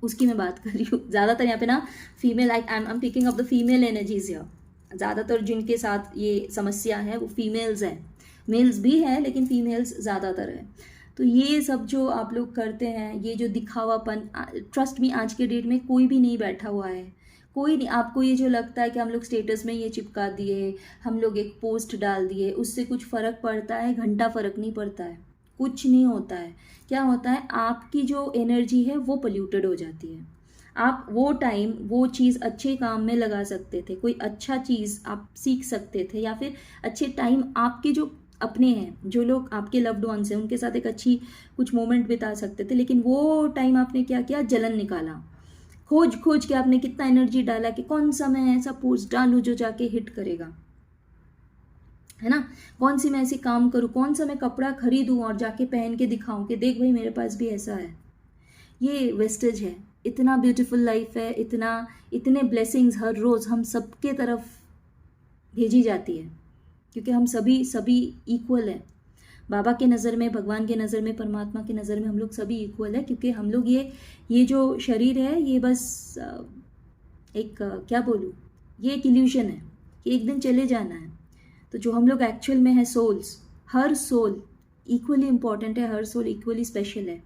उसकी मैं बात कर रही हूँ। ज़्यादातर यहाँ पे ना female, like I am picking up the female energies here. ज़्यादातर जिनके साथ ये समस्या है वो फीमेल्स हैं। मेल्स भी हैं, लेकिन फीमेल्स ज़्यादातर है। तो ये सब जो आप लोग करते हैं, ये जो दिखावापन, ट्रस्ट मी, आज के डेट में कोई भी नहीं बैठा हुआ है, कोई नहीं। आपको ये जो लगता है कि हम लोग स्टेटस में ये चिपका दिए, हम लोग एक पोस्ट डाल दिए, उससे कुछ फ़र्क पड़ता है? घंटा फ़र्क नहीं पड़ता है, कुछ नहीं होता है। क्या होता है, आपकी जो एनर्जी है वो पोल्यूटेड हो जाती है। आप वो टाइम वो चीज़ अच्छे काम में लगा सकते थे, कोई अच्छा चीज़ आप सीख सकते थे, या फिर अच्छे टाइम आपके जो अपने हैं, जो लोग आपके लव्ड वंस हैं, उनके साथ एक अच्छी कुछ मोमेंट बिता सकते थे। लेकिन वो टाइम आपने क्या किया, जलन निकाला। खोज खोज के आपने कितना एनर्जी डाला कि कौन सा मैं ऐसा पोस्ट डालूं जो जाके हिट करेगा, है ना। कौन सी मैं ऐसी काम करूँ, कौन सा मैं कपड़ा खरीदूँ और जाके पहन के दिखाऊं कि देख भाई मेरे पास भी ऐसा है। ये वेस्टेज है। इतना ब्यूटीफुल लाइफ है, इतने ब्लेसिंग्स हर रोज़ हम सबके तरफ भेजी जाती है, क्योंकि हम सभी इक्वल हैं। बाबा के नज़र में, भगवान के नज़र में, परमात्मा के नज़र में हम लोग सभी इक्वल है। क्योंकि हम लोग ये जो शरीर है, ये बस एक क्या बोलूँ, ये एक इल्यूशन है कि एक दिन चले जाना है। तो जो हम लोग एक्चुअल में है सोल्स, हर सोल इक्वली इम्पॉर्टेंट है, हर सोल इक्वली स्पेशल है।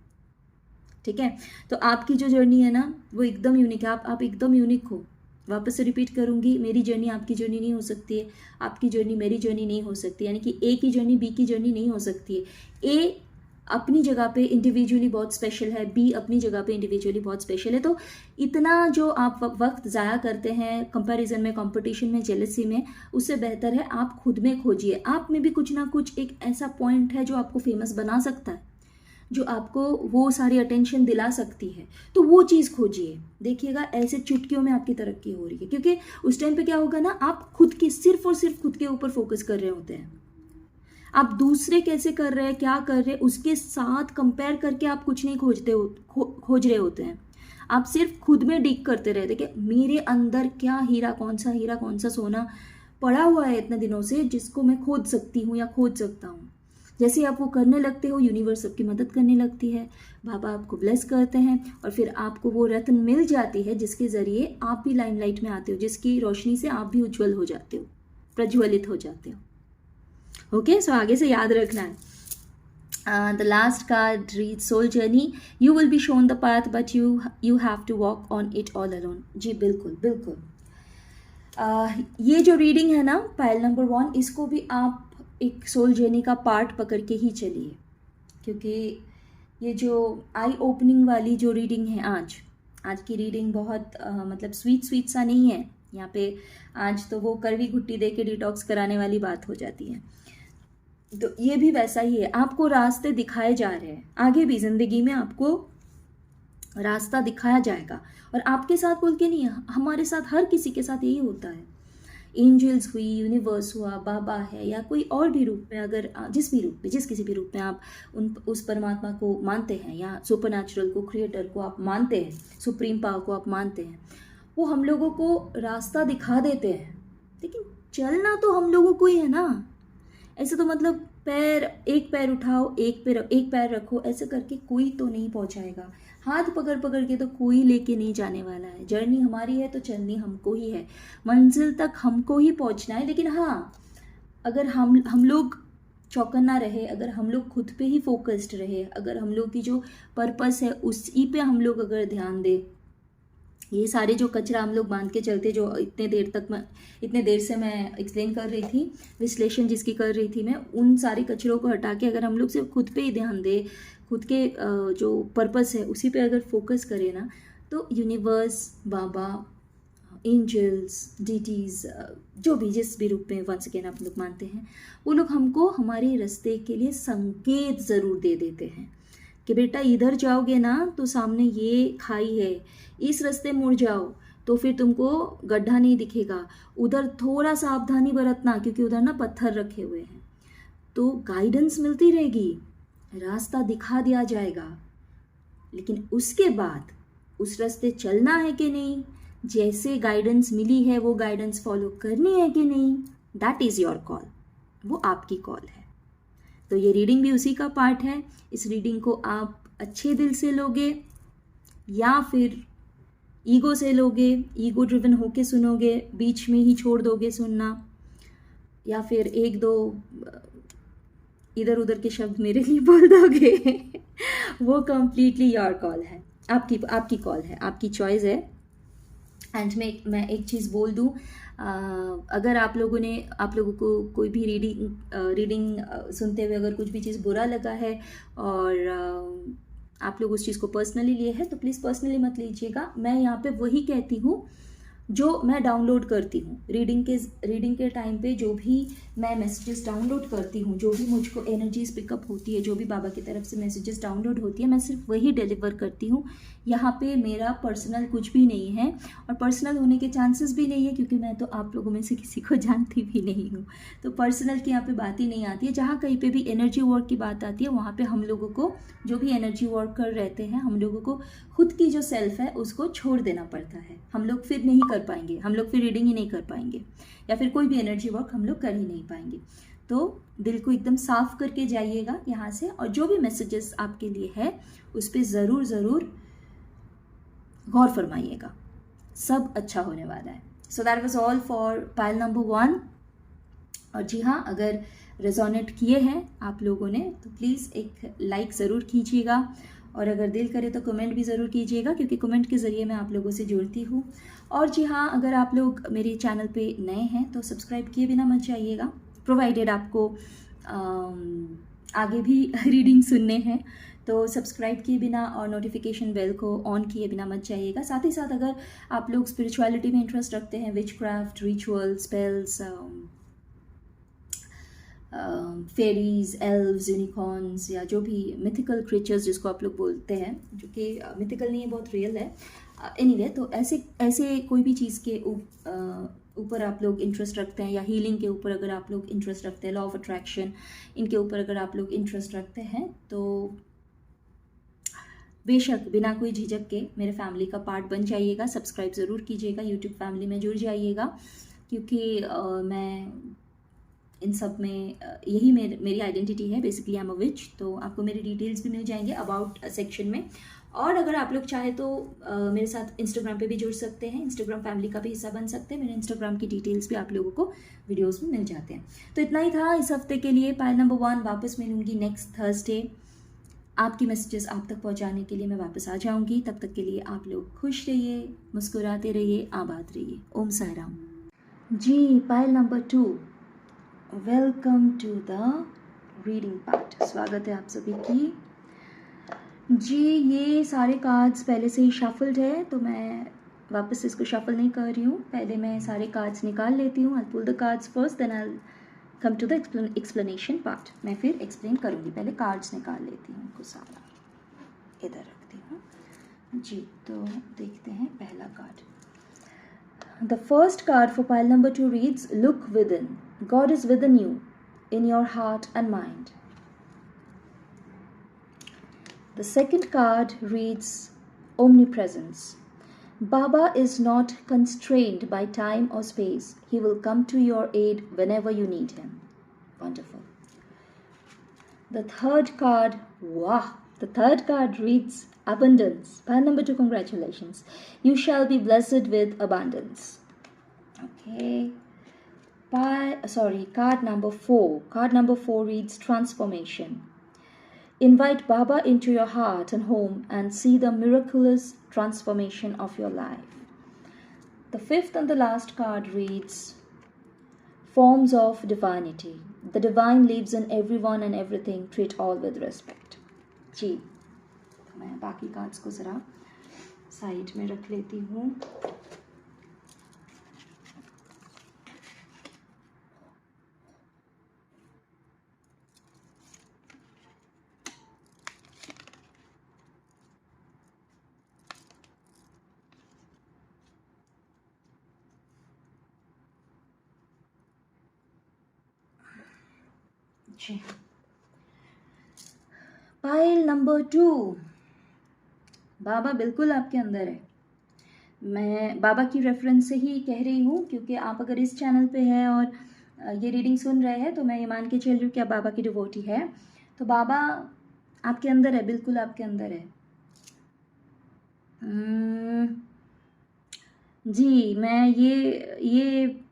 ठीक है, तो आपकी जो जर्नी है ना, वो एकदम यूनिक है। आप एकदम यूनिक हो। वापस से रिपीट करूंगी, मेरी जर्नी आपकी जर्नी नहीं हो सकती है, आपकी जर्नी मेरी जर्नी नहीं हो सकती। यानी कि ए की जर्नी बी की जर्नी नहीं हो सकती है। ए अपनी जगह पे इंडिविजुअली बहुत स्पेशल है, बी अपनी जगह पे इंडिविजुअली बहुत स्पेशल है। तो इतना जो आप वक्त ज़ाया करते हैं कंपैरिजन में, कंपटीशन में, जेलसी में, उससे बेहतर है आप खुद में खोजिए। आप में भी कुछ ना कुछ एक ऐसा पॉइंट है जो आपको फेमस बना सकता है, जो आपको वो सारी अटेंशन दिला सकती है। तो वो चीज़ खोजिए। देखिएगा ऐसे चुटकियों में आपकी तरक्की हो रही है। क्योंकि उस टाइम पे क्या होगा ना, आप खुद के सिर्फ और सिर्फ खुद के ऊपर फोकस कर रहे होते हैं। आप दूसरे कैसे कर रहे हैं, क्या कर रहे हैं, उसके साथ कंपेयर करके आप कुछ नहीं खोज रहे होते हैं। आप सिर्फ खुद में डिग करते रहते कि मेरे अंदर क्या हीरा, कौन सा सोना पड़ा हुआ है इतने दिनों से, जिसको मैं खोज सकती हूँ या खोज सकता हूँ। जैसे आप वो करने लगते हो, यूनिवर्स आपकी मदद करने लगती है, बाबा आपको ब्लेस करते हैं, और फिर आपको वो रत्न मिल जाती है जिसके ज़रिए आप भी लाइमलाइट में आते हो, जिसकी रोशनी से आप भी उज्जवल हो जाते हो, प्रज्वलित हो जाते हो। ओके, सो आगे से याद रखना है। The last card read soul journey, you will be shown the path but you have to walk on it all alone. जी बिल्कुल बिल्कुल। ये जो रीडिंग है ना, पाइल नंबर 1, इसको भी आप एक सोल जर्नी का पार्ट पकड़ के ही चलिए। क्योंकि ये जो आई ओपनिंग वाली जो रीडिंग है, आज की रीडिंग बहुत मतलब स्वीट सा नहीं है। यहाँ पे आज तो वो कड़वी घुट्टी दे के डिटॉक्स कराने वाली बात हो जाती है। तो ये भी वैसा ही है, आपको रास्ते दिखाए जा रहे हैं। आगे भी ज़िंदगी में आपको रास्ता दिखाया जाएगा। और आपके साथ बोल के नहीं, हमारे साथ हर किसी के साथ यही होता है। एंजल्स हुई, यूनिवर्स हुआ, बाबा है, या कोई और भी रूप में, अगर जिस भी रूप में, जिस किसी भी रूप में आप उस परमात्मा को मानते हैं, या सुपर नेचुरल को, क्रिएटर को आप मानते हैं, सुप्रीम पावर को आप मानते हैं, वो हम लोगों को रास्ता दिखा देते हैं। लेकिन चलना तो हम लोगों को ही है ना। ऐसे तो मतलब एक पैर उठाओ, एक पैर रखो, ऐसे करके कोई तो नहीं पहुंचाएगा। हाथ पकड़ पकड़ के तो कोई लेके नहीं जाने वाला है। जर्नी हमारी है तो चलनी हमको ही है, मंजिल तक हमको ही पहुंचना है। लेकिन हाँ, अगर हम लोग चौकन्ना रहे, अगर हम लोग खुद पे ही फोकस्ड रहे, अगर हम लोग की जो पर्पस है उसी पे हम लोग अगर ध्यान दें, ये सारे जो कचरा हम लोग बांध के चलते, जो इतने देर से मैं एक्सप्लेन कर रही थी, विश्लेषण जिसकी कर रही थी मैं, उन सारे कचरों को हटा के अगर हम लोग सिर्फ खुद पे ही ध्यान दें, खुद के जो पर्पस है उसी पे अगर फोकस करें ना, तो यूनिवर्स, बाबा, एंजल्स, डीटीज़, जो भी जिस भी रूप में वंस अगेन आप लोग मानते हैं, वो लोग हमको हमारे रास्ते के लिए संकेत ज़रूर दे देते हैं कि बेटा इधर जाओगे ना तो सामने ये खाई है, इस रास्ते मुड़ जाओ तो फिर तुमको गड्ढा नहीं दिखेगा, उधर थोड़ा सावधानी बरतना क्योंकि उधर ना पत्थर रखे हुए हैं। तो गाइडेंस मिलती रहेगी, रास्ता दिखा दिया जाएगा। लेकिन उसके बाद उस रास्ते चलना है कि नहीं, जैसे गाइडेंस मिली है वो गाइडेंस फॉलो करनी है कि नहीं, दैट इज़ योर कॉल, वो आपकी कॉल है। तो ये रीडिंग भी उसी का पार्ट है। इस रीडिंग को आप अच्छे दिल से लोगे या फिर ईगो से लोगे, ईगो ड्रिवन होके सुनोगे, बीच में ही छोड़ दोगे सुनना, या फिर एक दो इधर उधर के शब्द मेरे लिए बोल दोगे वो कंप्लीटली योर कॉल है, आपकी कॉल है, आपकी चॉइस है। एंड मैं एक चीज़ बोल दूँ, अगर आप लोगों को कोई भी रीडिंग सुनते हुए अगर कुछ भी चीज़ बुरा लगा है और आप लोग उस चीज़ को पर्सनली लिए हैं, तो प्लीज़ पर्सनली मत लीजिएगा। मैं यहाँ पे वही कहती हूँ जो मैं डाउनलोड करती हूँ। रीडिंग के टाइम पे जो भी मैं मैसेजेस डाउनलोड करती हूँ, जो भी मुझको एनर्जीज पिकअप होती है, जो भी बाबा की तरफ से मैसेजेस डाउनलोड होती है, मैं सिर्फ वही डिलीवर करती हूँ। यहाँ पे मेरा पर्सनल कुछ भी नहीं है और पर्सनल होने के चांसेस भी नहीं है, क्योंकि मैं तो आप लोगों में से किसी को जानती भी नहीं हूँ। तो पर्सनल की यहाँ पे बात ही नहीं आती है। जहाँ कहीं पे भी एनर्जी वर्क की बात आती है, वहाँ पे हम लोगों को, जो भी एनर्जी वर्क कर रहते हैं, हम लोगों को खुद की जो सेल्फ है उसको छोड़ देना पड़ता है। हम लोग फिर नहीं कर पाएंगे, हम लोग फिर रीडिंग ही नहीं कर पाएंगे, या फिर कोई भी एनर्जी वर्क हम लोग कर ही नहीं पाएंगे। तो दिल को एकदम साफ करके जाइएगा यहाँ से, और जो भी मैसेजेस आपके लिए है उस पर ज़रूर गौर फरमाइएगा। सब अच्छा होने वाला है। So that was all for pile number 1। और जी हाँ, अगर रेजोनेट किए हैं आप लोगों ने तो प्लीज़ एक लाइक ज़रूर कीजिएगा, और अगर दिल करे तो कमेंट भी ज़रूर कीजिएगा, क्योंकि कमेंट के ज़रिए मैं आप लोगों से जुड़ती हूँ। और जी हाँ, अगर आप लोग मेरे चैनल पे नए हैं तो सब्सक्राइब किए बिना मत जाइएगा, प्रोवाइडेड आपको आगे भी रीडिंग सुनने हैं तो सब्सक्राइब किए बिना और नोटिफिकेशन बेल को ऑन किए बिना मत जाइएगा। साथ ही साथ अगर आप लोग स्पिरिचुअलिटी में इंटरेस्ट रखते हैं, witchcraft, ritual, spells, fairies, elves, unicorns, या जो भी मिथिकल क्रिएचर्स जिसको आप लोग बोलते हैं, जो कि मिथिकल नहीं है, बहुत रियल है, एनीवे, तो ऐसे कोई भी चीज़ के ऊपर आप लोग इंटरेस्ट रखते हैं, या हीलिंग के ऊपर अगर आप लोग इंटरेस्ट रखते हैं, लॉ ऑफ अट्रैक्शन, इनके ऊपर अगर आप लोग इंटरेस्ट रखते हैं, तो बेशक बिना कोई झिझक के मेरे फैमिली का पार्ट बन जाइएगा। सब्सक्राइब ज़रूर कीजिएगा, यूट्यूब फैमिली में जुड़ जाइएगा, क्योंकि मैं इन सब में यही मेरी आइडेंटिटी है। बेसिकली आई एम अ विच, तो आपको मेरे डिटेल्स भी मिल जाएंगे अबाउट सेक्शन में। और अगर आप लोग चाहे तो मेरे साथ इंस्टाग्राम पे भी जुड़ सकते हैं, इंस्टाग्राम फैमिली का भी हिस्सा बन सकते हैं। मेरे इंस्टाग्राम की डिटेल्स भी आप लोगों को वीडियोस में मिल जाते हैं। तो इतना ही था इस हफ्ते के लिए। पाइल नंबर 1 वापस मिलूंगी नेक्स्ट थर्सडे। आपकी मैसेजेस आप तक पहुंचाने के लिए मैं वापस आ जाऊंगी। तब तक के लिए आप लोग खुश रहिए, मुस्कुराते रहिए, आबाद रहिए। ओम साई राम। जी, pile number 2, welcome to the reading part. स्वागत है आप सभी की। जी, ये सारे कार्ड्स पहले से ही शफल्ड है, तो मैं वापस इसको शफल नहीं कर रही हूँ। पहले मैं सारे कार्ड्स निकाल लेती हूँ। I pull the cards first, then I come to the explanation part. मैं फिर एक्सप्लेन करूँगी, पहले कार्ड्स निकाल लेती हूँ, उनको सारा इधर रखती हूँ। जी, तो देखते हैं पहला card. The first card for pile number 2 reads look with in, God is with in you, in your heart and mind. The second card reads omnipresence. Baba is not constrained by time or space. He will come to your aid whenever you need him. Wonderful. The third card, wow, the third card reads abundance. Pile number 2, congratulations. You shall be blessed with abundance. Okay. Card number 4. Card number 4 reads transformation. Invite Baba into your heart and home and see the miraculous transformation of your life. The fifth and the last card reads forms of divinity. The divine lives in everyone and everything. Treat all with respect. जी, मैं बाकी cards को ज़रा side में रख लेती हूँ। Pile number 2, बाबा बिल्कुल आपके अंदर है। मैं बाबा की रेफरेंस से ही कह रही हूँ, क्योंकि आप अगर इस चैनल पे हैं और ये रीडिंग सुन रहे हैं तो मैं ये मान के चल रही हूँ कि आप बाबा की डिवोटी है। तो बाबा आपके अंदर है, बिल्कुल आपके अंदर है। जी, मैं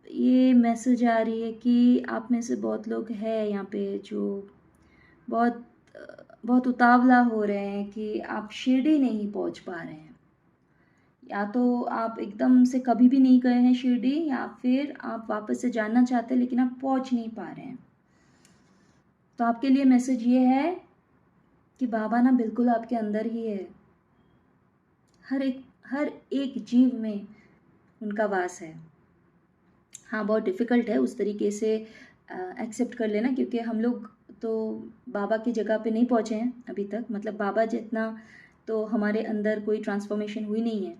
ये मैसेज आ रही है कि आप में से बहुत लोग हैं यहाँ पे जो बहुत बहुत उतावला हो रहे हैं कि आप शिरडी नहीं पहुँच पा रहे हैं। या तो आप एकदम से कभी भी नहीं गए हैं शिरडी, या फिर आप वापस से जाना चाहते हैं लेकिन आप पहुँच नहीं पा रहे हैं। तो आपके लिए मैसेज ये है कि बाबा ना बिल्कुल आपके अंदर ही है। हर एक जीव में उनका वास है। हाँ, बहुत डिफ़िकल्ट है उस तरीके से एक्सेप्ट कर लेना, क्योंकि हम लोग तो बाबा की जगह पे नहीं पहुँचे हैं अभी तक। मतलब बाबा जितना तो हमारे अंदर कोई ट्रांसफॉर्मेशन हुई नहीं है,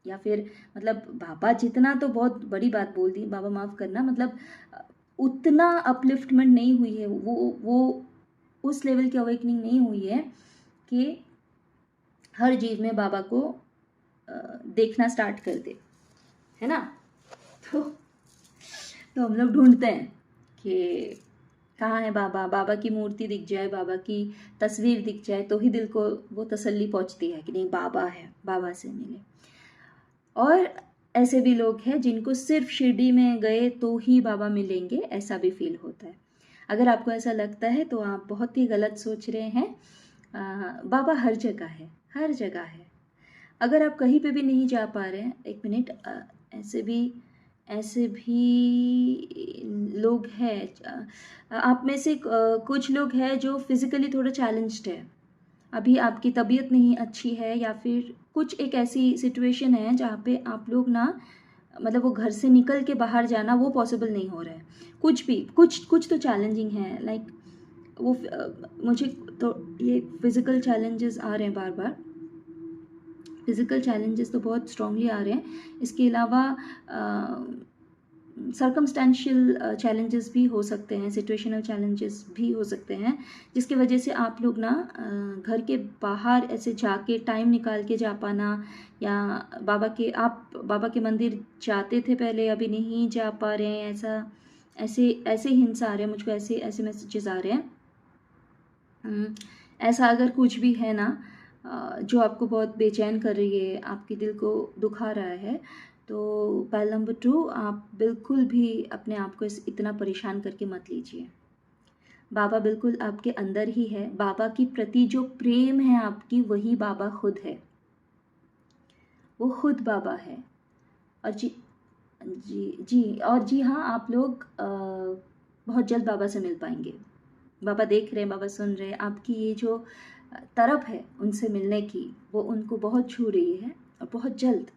या फिर मतलब बाबा जितना तो बहुत बड़ी बात बोल दी, बाबा माफ़ करना, मतलब उतना अपलिफ्टमेंट नहीं हुई है, वो उस लेवल की अवेकनिंग नहीं हुई है कि हर जीव में बाबा को देखना स्टार्ट कर दे, है ना। तो हम लोग ढूंढते हैं कि कहाँ है बाबा, बाबा की मूर्ति दिख जाए, बाबा की तस्वीर दिख जाए तो ही दिल को वो तसल्ली पहुँचती है कि नहीं बाबा है, बाबा से मिले। और ऐसे भी लोग हैं जिनको सिर्फ शिरडी में गए तो ही बाबा मिलेंगे, ऐसा भी फील होता है। अगर आपको ऐसा लगता है तो आप बहुत ही गलत सोच रहे हैं। बाबा हर जगह है, हर जगह है। अगर आप कहीं पे भी नहीं जा पा रहे हैं, एक मिनट, ऐसे भी लोग हैं, आप में से कुछ लोग हैं जो फिज़िकली थोड़ा चैलेंज्ड है। अभी आपकी तबीयत नहीं अच्छी है, या फिर कुछ एक ऐसी सिचुएशन है जहाँ पे आप लोग ना, मतलब वो घर से निकल के बाहर जाना वो पॉसिबल नहीं हो रहा है। कुछ भी कुछ तो चैलेंजिंग है, लाइक वो मुझे तो ये फिज़िकल चैलेंजेस आ रहे हैं बार बार। फिज़िकल चैलेंजेस तो बहुत स्ट्रांगली आ रहे हैं। इसके अलावा सर्कमस्टेंशियल चैलेंजेस भी हो सकते हैं, सिचुएशनल चैलेंजेस भी हो सकते हैं, जिसकी वजह से आप लोग ना घर के बाहर ऐसे जाके टाइम निकाल के जा पाना, या आप बाबा के मंदिर जाते थे पहले, अभी नहीं जा पा रहे हैं, ऐसे हिंट्स आ रहे हैं मुझको, ऐसे मैसेजेस आ रहे हैं। ऐसा अगर कुछ भी है ना जो आपको बहुत बेचैन कर रही है, आपके दिल को दुखा रहा है, तो पाइल नंबर 2, आप बिल्कुल भी अपने आप को इतना परेशान करके मत लीजिए। बाबा बिल्कुल आपके अंदर ही है। बाबा की प्रति जो प्रेम है आपकी, वही बाबा खुद है, वो खुद बाबा है। और जी और जी हाँ, आप लोग बहुत जल्द बाबा से मिल पाएंगे। बाबा देख रहे हैं, बाबा सुन रहे हैं, आपकी ये जो तरफ है उनसे मिलने की, वो उनको बहुत छू रही है, और बहुत जल्द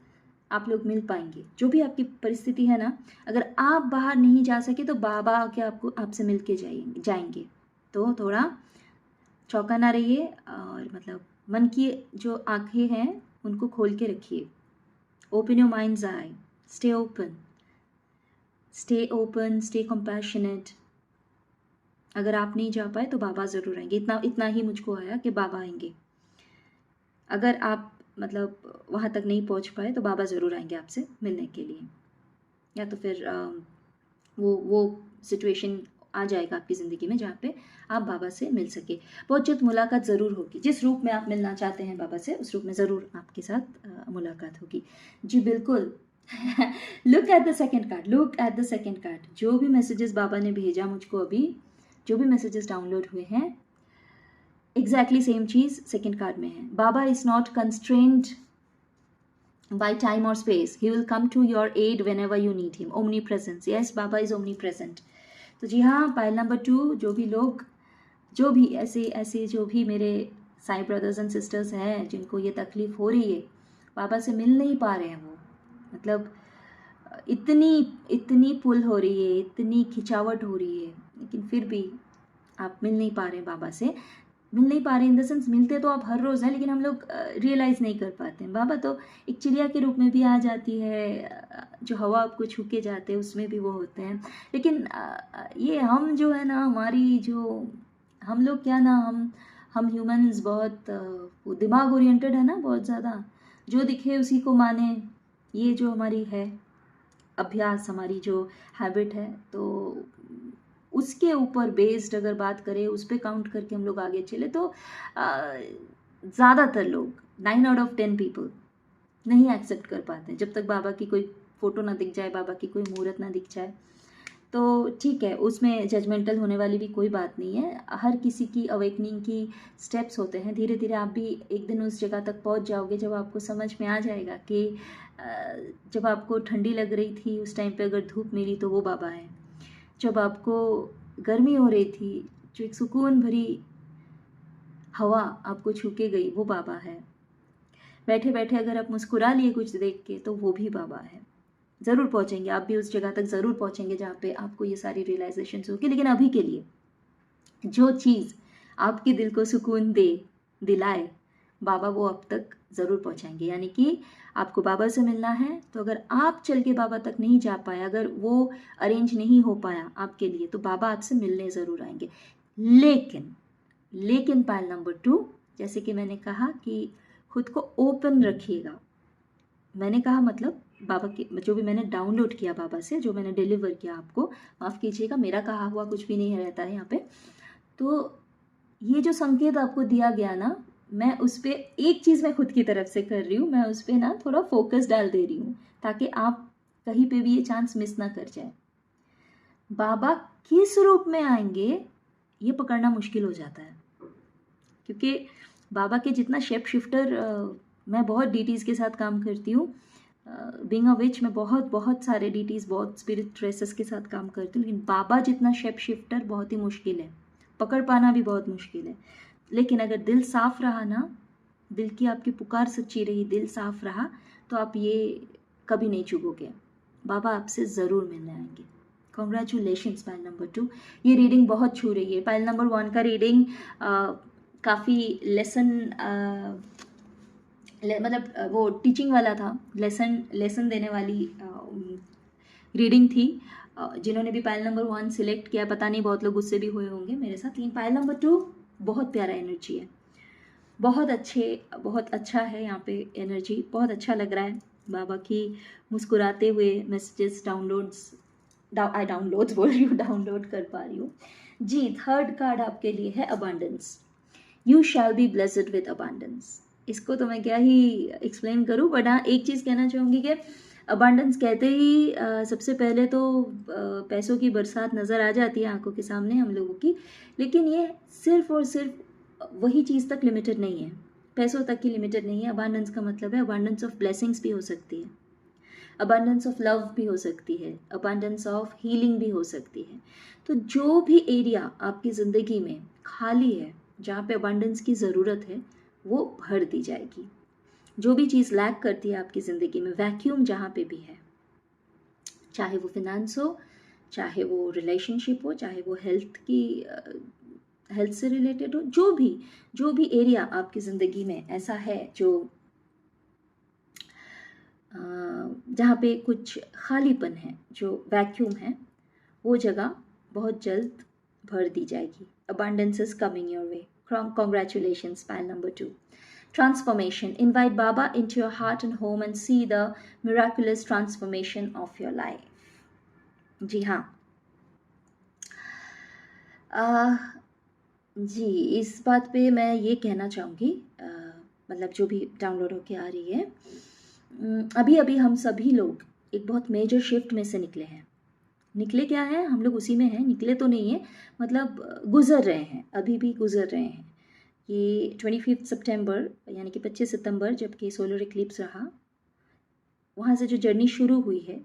आप लोग मिल पाएंगे। जो भी आपकी परिस्थिति है ना, अगर आप बाहर नहीं जा सके तो बाबा आके आपसे मिल के जाएंगे। तो थोड़ा चौंका ना रहिए, और मतलब मन की जो आंखें हैं उनको खोल के रखिए। Open your minds I, stay open, stay open, stay compassionate. अगर आप नहीं जा पाए तो बाबा ज़रूर आएंगे। इतना इतना ही मुझको आया कि बाबा आएंगे। अगर आप मतलब वहाँ तक नहीं पहुँच पाए तो बाबा ज़रूर आएंगे आपसे मिलने के लिए, या तो फिर वो सिचुएशन आ जाएगा आपकी ज़िंदगी में जहाँ पे आप बाबा से मिल सके। बहुत जल्द मुलाकात ज़रूर होगी। जिस रूप में आप मिलना चाहते हैं बाबा से, उस रूप में ज़रूर आपके साथ मुलाकात होगी। जी बिल्कुल। Look at the second card, look at the second card. जो भी मैसेजेस बाबा ने भेजा मुझको अभी, जो भी मैसेजेस डाउनलोड हुए हैं, एग्जैक्टली सेम चीज़ सेकेंड कार्ड में है। बाबा is not constrained by time or space. He will come to your aid whenever you need him. Omnipresence. Yes, Baba is omnipresent. तो जी हाँ, पाइल नंबर 2, जो भी लोग, जो भी ऐसे जो भी मेरे साई ब्रदर्स एंड सिस्टर्स हैं जिनको ये तकलीफ़ हो रही है, बाबा से मिल नहीं पा रहे हैं, वो मतलब इतनी पुल हो रही है, इतनी खिंचावट हो रही है, लेकिन फिर भी आप मिल नहीं पा रहे हैं बाबा से। मिल नहीं पा रहे इन द सेंस, मिलते तो आप हर रोज़ हैं, लेकिन हम लोग रियलाइज़ नहीं कर पाते हैं। बाबा तो एक चिड़िया के रूप में भी आ जाती है, जो हवा आपको छू के जाते हैं उसमें भी वो होते हैं। लेकिन ये हम जो है ना, हमारी जो हम लोग क्या ना, हम ह्यूमंस बहुत वो दिमाग ओरिएंटेड है ना, बहुत ज़्यादा, जो दिखे उसी को माने। ये जो हमारी है अभ्यास, हमारी जो हैबिट है, तो उसके ऊपर बेस्ड अगर बात करें, उस पर काउंट करके हम लोग आगे चले तो ज़्यादातर लोग 9 आउट ऑफ 10 पीपल नहीं एक्सेप्ट कर पाते हैं जब तक बाबा की कोई फ़ोटो ना दिख जाए, बाबा की कोई मूर्त ना दिख जाए। तो ठीक है, उसमें जजमेंटल होने वाली भी कोई बात नहीं है। हर किसी की अवेकनिंग की स्टेप्स होते हैं। धीरे धीरे आप भी एक दिन उस जगह तक पहुंच जाओगे जब आपको समझ में आ जाएगा कि जब आपको ठंडी लग रही थी उस टाइम पे अगर धूप मिली तो वो बाबा है। जब आपको गर्मी हो रही थी, जो एक सुकून भरी हवा आपको छू के गई, वो बाबा है। बैठे बैठे अगर आप मुस्कुरा लिए कुछ देख के, तो वो भी बाबा है। ज़रूर पहुँचेंगे, आप भी उस जगह तक ज़रूर पहुँचेंगे जहाँ पे आपको ये सारी रियलाइजेशन होगी। लेकिन अभी के लिए जो चीज़ आपके दिल को सुकून दिलाए, बाबा वो अब तक ज़रूर पहुँचाएंगे। यानी कि आपको बाबा से मिलना है, तो अगर आप चल के बाबा तक नहीं जा पाए, अगर वो अरेंज नहीं हो पाया आपके लिए, तो बाबा आपसे मिलने ज़रूर आएंगे। लेकिन पाइल नंबर 2, जैसे कि मैंने कहा कि खुद को ओपन रखिएगा। मैंने कहा मतलब बाबा की जो भी मैंने डाउनलोड किया बाबा से, जो मैंने डिलीवर किया आपको, माफ़ कीजिएगा, मेरा कहा हुआ कुछ भी नहीं रहता है यहाँ पे। तो ये जो संकेत आपको दिया गया ना, मैं उस पर एक चीज़ मैं खुद की तरफ से कर रही हूँ, मैं उस पर ना थोड़ा फोकस डाल दे रही हूँ ताकि आप कहीं पे भी ये चांस मिस ना कर जाए। बाबा किस रूप में आएंगे ये पकड़ना मुश्किल हो जाता है, क्योंकि बाबा के जितना शेप शिफ्टर, मैं बहुत डीटीज़ के साथ काम करती हूँ। बीइंग अ विच मैं बहुत सारे डीटीज़, बहुत स्पिरिट ट्रेसेस के साथ काम करती हूँ, लेकिन बाबा जितना शेप शिफ्टर बहुत ही मुश्किल है, पकड़ पाना भी बहुत मुश्किल है। लेकिन अगर दिल साफ रहा ना, दिल की आपकी पुकार सच्ची रही, दिल साफ रहा, तो आप ये कभी नहीं चूकोगे, बाबा आपसे ज़रूर मिलने आएंगे। कॉन्ग्रेचुलेशंस पाइल नंबर 2, ये रीडिंग बहुत छू रही है। पाइल नंबर 1 का रीडिंग काफ़ी लेसन मतलब वो टीचिंग वाला था, लेसन देने वाली रीडिंग थी। जिन्होंने भी पाइल नंबर 1 सिलेक्ट किया, पता नहीं बहुत लोग उससे भी हुए होंगे मेरे साथ। लेकिन पाइल नंबर 2 बहुत प्यारा एनर्जी है, बहुत अच्छा है यहाँ पे एनर्जी, बहुत अच्छा लग रहा है। बाबा की मुस्कुराते हुए मैसेजेस डाउनलोड्स बोल रही हूँ, डाउनलोड कर पा रही हूँ जी। थर्ड कार्ड आपके लिए है abundance. You shall be blessed with abundance. इसको तो मैं क्या ही एक्सप्लेन करूँ, बट हाँ एक चीज़ कहना चाहूँगी कि अबंडेंस कहते ही सबसे पहले तो पैसों की बरसात नज़र आ जाती है आंखों के सामने हम लोगों की। लेकिन ये सिर्फ और सिर्फ वही चीज़ तक लिमिटेड नहीं है, पैसों तक की लिमिटेड नहीं है। अबंडेंस का मतलब है अबंडेंस ऑफ ब्लेसिंग्स भी हो सकती है, अबंडेंस ऑफ लव भी हो सकती है, अबंडेंस ऑफ हीलिंग भी हो सकती है। तो जो भी एरिया आपकी ज़िंदगी में खाली है, जहाँ पे अबंडेंस की ज़रूरत है, वो भर दी जाएगी। जो भी चीज़ लैक करती है आपकी ज़िंदगी में, वैक्यूम जहाँ पे भी है, चाहे वो फिनेंस हो, चाहे वो रिलेशनशिप हो, चाहे वो हेल्थ से रिलेटेड हो, जो भी एरिया आपकी ज़िंदगी में ऐसा है जो जहाँ पे कुछ खालीपन है, जो वैक्यूम है, वो जगह बहुत जल्द भर दी जाएगी. Abundance is coming your way. Congratulations, pile number 2. Transformation. Invite Baba into your heart and home and see the miraculous transformation of your life. जी हाँ. जी, इस बात पे मैं ये कहना चाहूँगी, मतलब जो भी डाउनलोड होके आ रही है, अभी अभी हम सभी लोग एक बहुत मेजर शिफ्ट में से निकले हैं. निकले क्या है, हम लोग उसी में हैं, निकले तो नहीं है, मतलब गुजर रहे हैं, अभी भी गुजर रहे हैं. ये 25 सितंबर यानी कि 25 सितंबर जबकि सोलर इक्लिप्स रहा, वहाँ से जो जर्नी शुरू हुई है,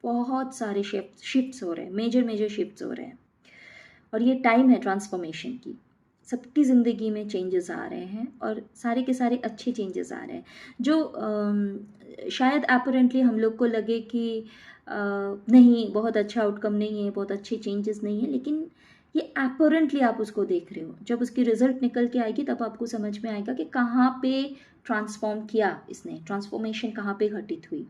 बहुत सारे शिफ्ट्स हो रहे हैं, मेजर शिफ्ट्स हो रहे हैं. और ये टाइम है ट्रांसफॉर्मेशन की. सबकी ज़िंदगी में चेंजेस आ रहे हैं और सारे के सारे अच्छे चेंजेस आ रहे हैं, जो शायद अपरेंटली हम लोग को लगे कि नहीं, बहुत अच्छा आउटकम नहीं है, बहुत अच्छे चेंजेस नहीं है, लेकिन ये अपरेंटली आप उसको देख रहे हो. जब उसकी रिजल्ट निकल के आएगी तब आपको समझ में आएगा कि कहाँ पे ट्रांसफॉर्म किया इसने, ट्रांसफॉर्मेशन कहाँ पे घटित हुई.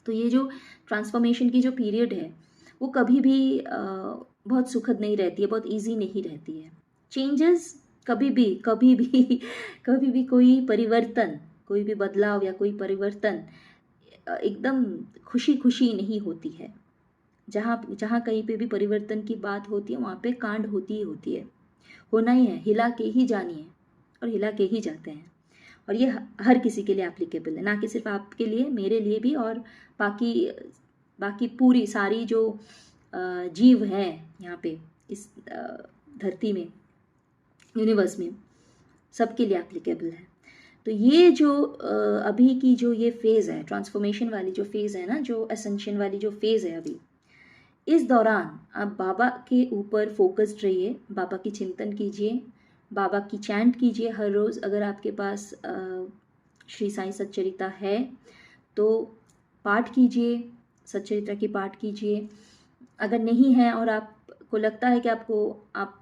तो ये जो ट्रांसफॉर्मेशन की जो पीरियड है वो कभी भी बहुत सुखद नहीं रहती है, बहुत इजी नहीं रहती है. चेंजेस कभी भी कभी भी कोई परिवर्तन, कोई भी बदलाव या कोई परिवर्तन एकदम खुशी खुशी नहीं होती है. जहाँ जहाँ कहीं पे भी परिवर्तन की बात होती है वहाँ पे कांड होती ही होती है, होना ही है, हिला के ही जानी है और हिला के ही जाते हैं. और ये हर किसी के लिए एप्लीकेबल है, ना कि सिर्फ आपके लिए, मेरे लिए भी, और बाकी पूरी सारी जो जीव हैं यहाँ पे इस धरती में, यूनिवर्स में, सबके लिए एप्लीकेबल है. तो ये जो अभी की जो ये फेज़ है, ट्रांसफॉर्मेशन वाली जो फेज़ है ना, जो असेंशन वाली जो फेज़ है अभी, इस दौरान आप बाबा के ऊपर फोकस्ड रहिए, बाबा की चिंतन कीजिए, बाबा की चैंट कीजिए हर रोज़. अगर आपके पास श्री साईं सच्चरिता है तो पाठ कीजिए, सच्चरिता की पाठ कीजिए. अगर नहीं है और आपको लगता है कि आप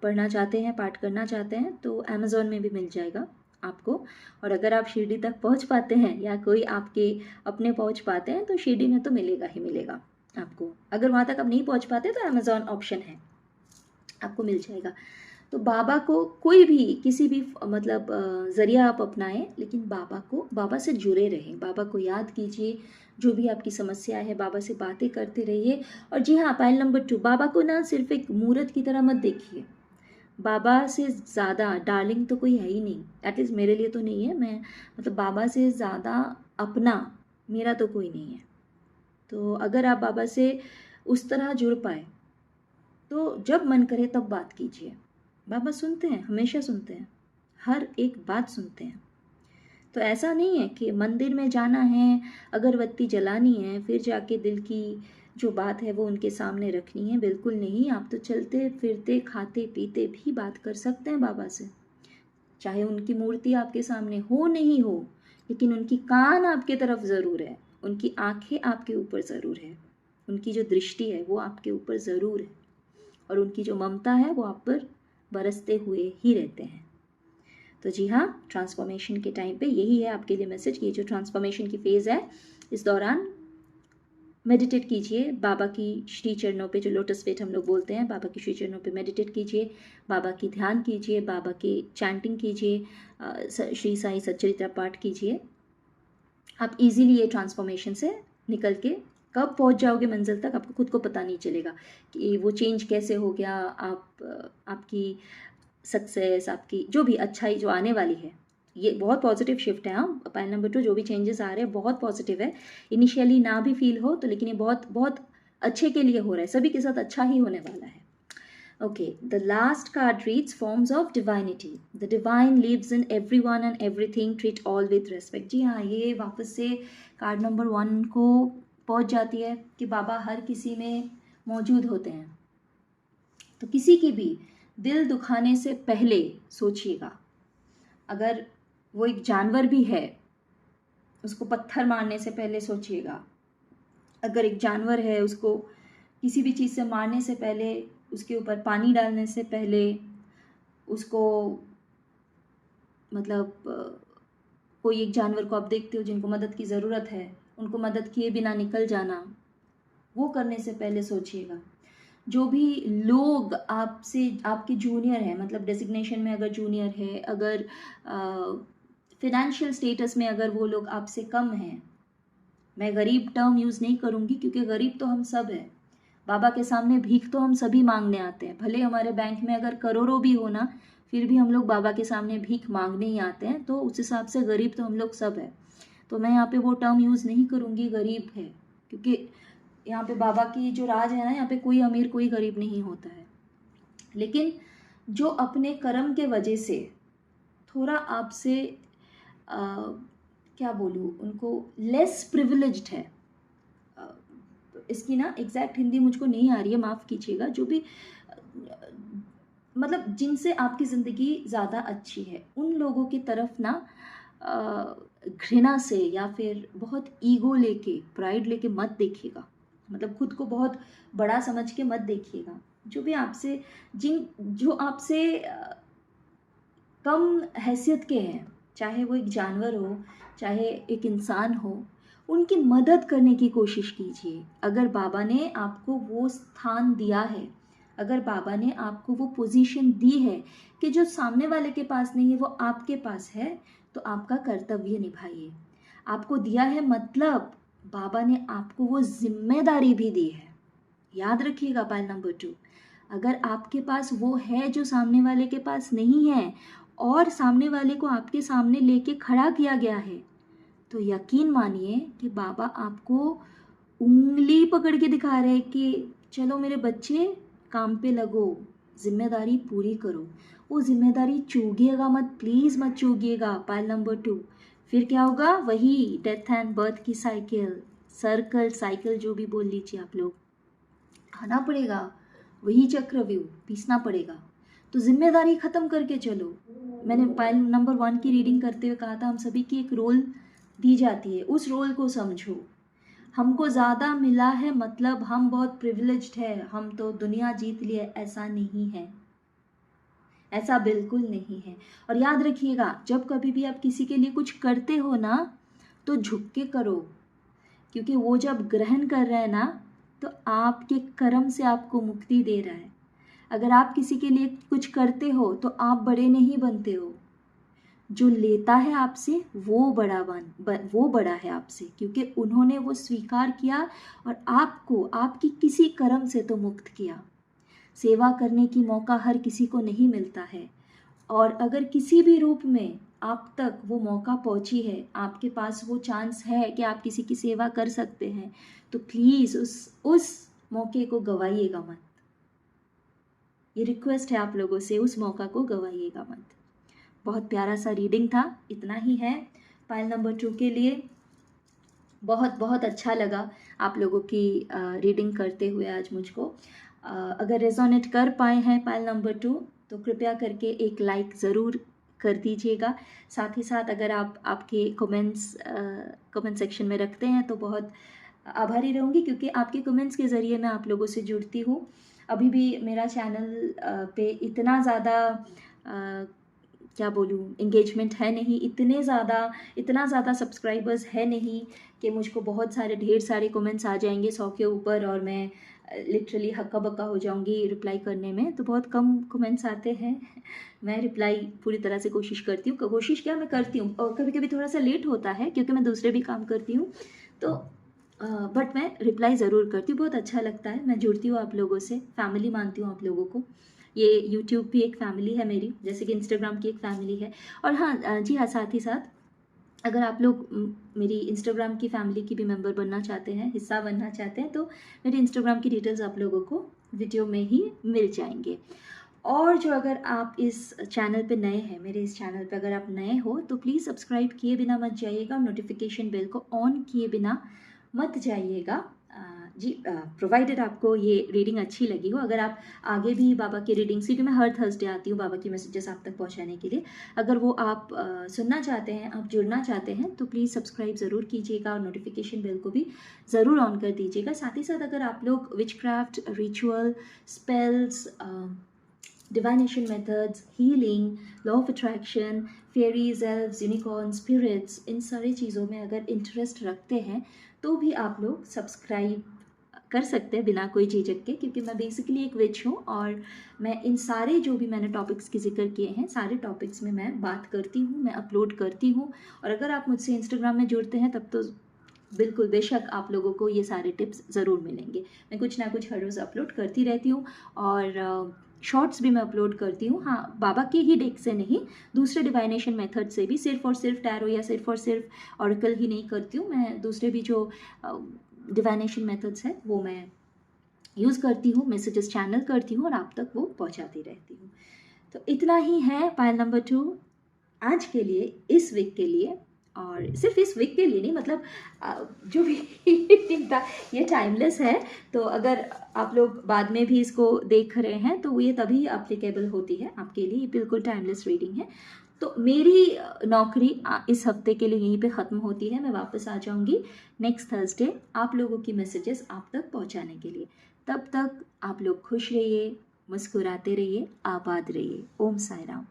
पढ़ना चाहते हैं, पाठ करना चाहते हैं, तो अमेज़ॉन में भी मिल जाएगा आपको. और अगर आप शिरडी तक पहुंच पाते हैं या कोई आपके अपने पहुंच पाते हैं तो शिरडी में तो मिलेगा ही मिलेगा आपको. अगर वहाँ तक आप नहीं पहुंच पाते तो अमेज़ॉन ऑप्शन है, आपको मिल जाएगा. तो बाबा को कोई भी किसी भी मतलब ज़रिया आप अपनाएं, लेकिन बाबा से जुड़े रहें, बाबा को याद कीजिए. जो भी आपकी समस्या है बाबा से बातें करते रहिए. और जी हाँ, पॉइंट नंबर 2, बाबा को ना सिर्फ एक मूर्त की तरह मत देखिए. बाबा से ज़्यादा डार्लिंग तो कोई है ही नहीं, एटलीस्ट मेरे लिए तो नहीं है. मैं मतलब बाबा से ज़्यादा अपना मेरा तो कोई नहीं है. तो अगर आप बाबा से उस तरह जुड़ पाए तो जब मन करे तब बात कीजिए. बाबा सुनते हैं, हमेशा सुनते हैं, हर एक बात सुनते हैं. तो ऐसा नहीं है कि मंदिर में जाना है, अगरबत्ती जलानी है, फिर जाके दिल की जो बात है वो उनके सामने रखनी है. बिल्कुल नहीं. आप तो चलते फिरते खाते पीते भी बात कर सकते हैं बाबा से, चाहे उनकी मूर्ति आपके सामने हो नहीं हो, लेकिन उनकी कान आपके तरफ ज़रूर है, उनकी आंखें आपके ऊपर ज़रूर है, उनकी जो दृष्टि है वो आपके ऊपर ज़रूर है, और उनकी जो ममता है वो आप पर बरसते हुए ही रहते हैं. तो जी हाँ, ट्रांसफॉर्मेशन के टाइम पे यही है आपके लिए मैसेज. ये जो ट्रांसफॉर्मेशन की फेज़ है, इस दौरान मेडिटेट कीजिए बाबा की श्री चरणों पे, जो लोटस फेट हम लोग बोलते हैं, बाबा की श्री चरणों पे मेडिटेट कीजिए, बाबा की ध्यान कीजिए, बाबा की चैंटिंग कीजिए, श्री साईं सच्चरित्रा पाठ कीजिए. आप इजीली ये ट्रांसफॉर्मेशन से निकल के कब पहुंच जाओगे मंजिल तक, आपको खुद को पता नहीं चलेगा कि वो चेंज कैसे हो गया. आपकी सक्सेस, आपकी जो भी अच्छाई जो आने वाली है, ये बहुत पॉजिटिव शिफ्ट है. हाँ, पॉइंट नंबर 2, जो भी चेंजेस आ रहे हैं बहुत पॉजिटिव है. इनिशियली ना भी फील हो तो, लेकिन ये बहुत बहुत अच्छे के लिए हो रहा है, सभी के साथ अच्छा ही होने वाला है. Okay, the last card reads forms of divinity. The divine lives in everyone and everything. Treat all with respect. जी हाँ, ये वापस से कार्ड नंबर 1 को पहुंच जाती है कि बाबा हर किसी में मौजूद होते हैं. तो किसी की भी दिल दुखाने से पहले सोचिएगा. अगर वो एक जानवर भी है, उसको पत्थर मारने से पहले सोचिएगा. अगर एक जानवर है, उसको किसी भी चीज़ से मारने से पहले, उसके ऊपर पानी डालने से पहले, उसको मतलब कोई एक जानवर को आप देखते हो जिनको मदद की ज़रूरत है, उनको मदद किए बिना निकल जाना, वो करने से पहले सोचिएगा। जो भी लोग आपसे, आपके जूनियर हैं, मतलब डेजिग्नेशन में अगर जूनियर है, अगर फिनेंशियल स्टेटस में अगर वो लोग आपसे कम हैं, मैं गरीब टर्म यूज़ नहीं करूँगी क्योंकि गरीब तो हम सब हैं। बाबा के सामने भीख तो हम सभी मांगने आते हैं, भले हमारे बैंक में अगर करोड़ों भी हो ना, फिर भी हम लोग बाबा के सामने भीख मांगने ही आते हैं, तो उस हिसाब से गरीब तो हम लोग सब है। तो मैं यहाँ पे वो टर्म यूज़ नहीं करूँगी गरीब है, क्योंकि यहाँ पे बाबा की जो राज है ना, यहाँ पे कोई अमीर कोई गरीब नहीं होता है। लेकिन जो अपने कर्म के वजह से थोड़ा आपसे क्या बोलूँ, उनको लेस प्रिविलेज्ड है, इसकी ना एग्जैक्ट हिंदी मुझको नहीं आ रही है, माफ़ कीजिएगा, जो भी मतलब जिनसे आपकी ज़िंदगी ज़्यादा अच्छी है, उन लोगों की तरफ ना घृणा से या फिर बहुत ईगो लेके, प्राइड लेके मत देखिएगा, मतलब खुद को बहुत बड़ा समझ के मत देखिएगा। जो भी आपसे, जो आपसे कम हैसियत के हैं, चाहे वो एक जानवर हो, चाहे एक इंसान हो, उनकी मदद करने की कोशिश कीजिए। अगर बाबा ने आपको वो स्थान दिया है, अगर बाबा ने आपको वो पोजीशन दी है कि जो सामने वाले के पास नहीं है वो आपके पास है, तो आपका कर्तव्य निभाइए। आपको दिया है मतलब बाबा ने आपको वो जिम्मेदारी भी दी है। याद रखिएगा पायल नंबर 2, अगर आपके पास वो है जो सामने वाले के पास नहीं है, और सामने वाले को आपके सामने लेके खड़ा किया गया है, तो यकीन मानिए कि बाबा आपको उंगली पकड़ के दिखा रहे हैं कि चलो मेरे बच्चे, काम पे लगो, जिम्मेदारी पूरी करो। वो जिम्मेदारी चूगिएगा मत, प्लीज़ मत चूगिएगा पायल नंबर 2। फिर क्या होगा, वही डेथ एंड बर्थ की साइकिल, सर्कल, साइकिल जो भी बोल लीजिए आप लोग, आना पड़ेगा, वही चक्रव्यूह पीसना पड़ेगा। तो जिम्मेदारी ख़त्म करके चलो। मैंने पायल नंबर 1 की रीडिंग करते हुए कहा था, हम सभी की एक रोल दी जाती है, उस रोल को समझो। हमको ज़्यादा मिला है मतलब हम बहुत प्रिविलेज्ड है, हम तो दुनिया जीत लिए, ऐसा नहीं है, ऐसा बिल्कुल नहीं है। और याद रखिएगा, जब कभी भी आप किसी के लिए कुछ करते हो ना, तो झुक के करो, क्योंकि वो जब ग्रहण कर रहा है ना, तो आपके कर्म से आपको मुक्ति दे रहा है। अगर आप किसी के लिए कुछ करते हो तो आप बड़े नहीं बनते हो, जो लेता है आपसे वो बड़ा है आपसे, क्योंकि उन्होंने वो स्वीकार किया और आपको आपकी किसी कर्म से तो मुक्त किया। सेवा करने की मौका हर किसी को नहीं मिलता है, और अगर किसी भी रूप में आप तक वो मौका पहुंची है, आपके पास वो चांस है कि आप किसी की सेवा कर सकते हैं, तो प्लीज़ उस मौके को गवाइएगा मत। ये रिक्वेस्ट है आप लोगों से, उस मौका को गवाइएगा मत। बहुत प्यारा सा रीडिंग था, इतना ही है पायल नंबर 2 के लिए। बहुत बहुत अच्छा लगा आप लोगों की रीडिंग करते हुए आज मुझको। अगर रेजोनेट कर पाए हैं पायल नंबर 2, तो कृपया करके एक लाइक ज़रूर कर दीजिएगा। साथ ही साथ अगर आप आपके कमेंट सेक्शन में रखते हैं तो बहुत आभारी रहूँगी, क्योंकि आपके कमेंट्स के ज़रिए मैं आप लोगों से जुड़ती हूँ। अभी भी मेरा चैनल पे इतना ज़्यादा क्या बोलूँ, इंगेजमेंट है नहीं, इतना ज़्यादा सब्सक्राइबर्स है नहीं कि मुझको बहुत सारे ढेर सारे कमेंट्स आ जाएंगे 100 के ऊपर और मैं लिटरली हक्का बक्का हो जाऊंगी रिप्लाई करने में। तो बहुत कम कमेंट्स आते हैं, मैं रिप्लाई पूरी तरह से कोशिश करती हूँ, कोशिश क्या मैं करती हूँ, और कभी कभी थोड़ा सा लेट होता है क्योंकि मैं दूसरे भी काम करती हूँ, तो बट मैं रिप्लाई ज़रूर करती हूँ। बहुत अच्छा लगता है, मैं जुड़ती हूँ आप लोगों से, फैमिली मानती हूँ आप लोगों को। ये यूट्यूब भी एक फैमिली है मेरी, जैसे कि इंस्टाग्राम की एक फैमिली है। और हाँ जी हाँ, साथ ही साथ अगर आप लोग मेरी इंस्टाग्राम की फैमिली की भी मेंबर बनना चाहते हैं, हिस्सा बनना चाहते हैं, तो मेरी इंस्टाग्राम की डिटेल्स आप लोगों को वीडियो में ही मिल जाएंगे। और जो अगर आप इस चैनल पे नए हैं, मेरे इस चैनल पे अगर आप नए हो, तो प्लीज़ सब्सक्राइब किए बिना मत जाइएगा, नोटिफिकेशन बेल को ऑन किए बिना मत जाइएगा जी, प्रोवाइडेड आपको ये रीडिंग अच्छी लगी हो। अगर आप आगे भी बाबा की रीडिंग्स, क्योंकि मैं हर थर्सडे आती हूँ बाबा की मैसेजेस आप तक पहुँचाने के लिए, अगर वो आप सुनना चाहते हैं, आप जुड़ना चाहते हैं, तो प्लीज़ सब्सक्राइब ज़रूर कीजिएगा और नोटिफिकेशन बेल को भी ज़रूर ऑन कर दीजिएगा। साथ ही साथ अगर आप लोग witchcraft, ritual, spells, divination methods, healing, law of attraction, fairies, elves, unicorn, spirits, इन सारी चीज़ों में अगर इंटरेस्ट रखते हैं तो भी आप लोग सब्सक्राइब कर सकते हैं बिना कोई झिझक के, क्योंकि मैं बेसिकली एक विच हूँ और मैं इन सारे जो भी मैंने टॉपिक्स की जिक्र किए हैं सारे टॉपिक्स में मैं बात करती हूँ, मैं अपलोड करती हूँ। और अगर आप मुझसे इंस्टाग्राम में जुड़ते हैं तब तो बिल्कुल बेशक आप लोगों को ये सारे टिप्स ज़रूर मिलेंगे। मैं कुछ ना कुछ हर रोज़ अपलोड करती रहती हूँ और शॉर्ट्स भी मैं अपलोड करती हूँ। हाँ, बाबा के ही डेक से नहीं, दूसरे डिवाइनेशन मेथड से भी, सिर्फ और सिर्फ टैरो या सिर्फ और सिर्फ ऑरेकल ही नहीं करती हूँ मैं, दूसरे भी जो डिवाइनेशन मेथड्स हैं वो मैं यूज़ करती हूँ, मैसेजेस चैनल करती हूँ और आप तक वो पहुँचाती रहती हूँ। तो इतना ही है पायल नंबर 2 आज के लिए, इस वीक के लिए। और सिर्फ इस वीक के लिए नहीं, मतलब जो भी रीडिंग था ये टाइमलेस है, तो अगर आप लोग बाद में भी इसको देख रहे हैं तो ये तभी अप्लीकेबल होती है आपके लिए, ये बिल्कुल टाइमलेस रीडिंग है। तो मेरी नौकरी इस हफ्ते के लिए यहीं पे ख़त्म होती है। मैं वापस आ जाऊंगी नेक्स्ट थर्सडे आप लोगों की मैसेजेस आप तक पहुंचाने के लिए। तब तक आप लोग खुश रहिए, मुस्कुराते रहिए, आबाद रहिए। ओम साई राम।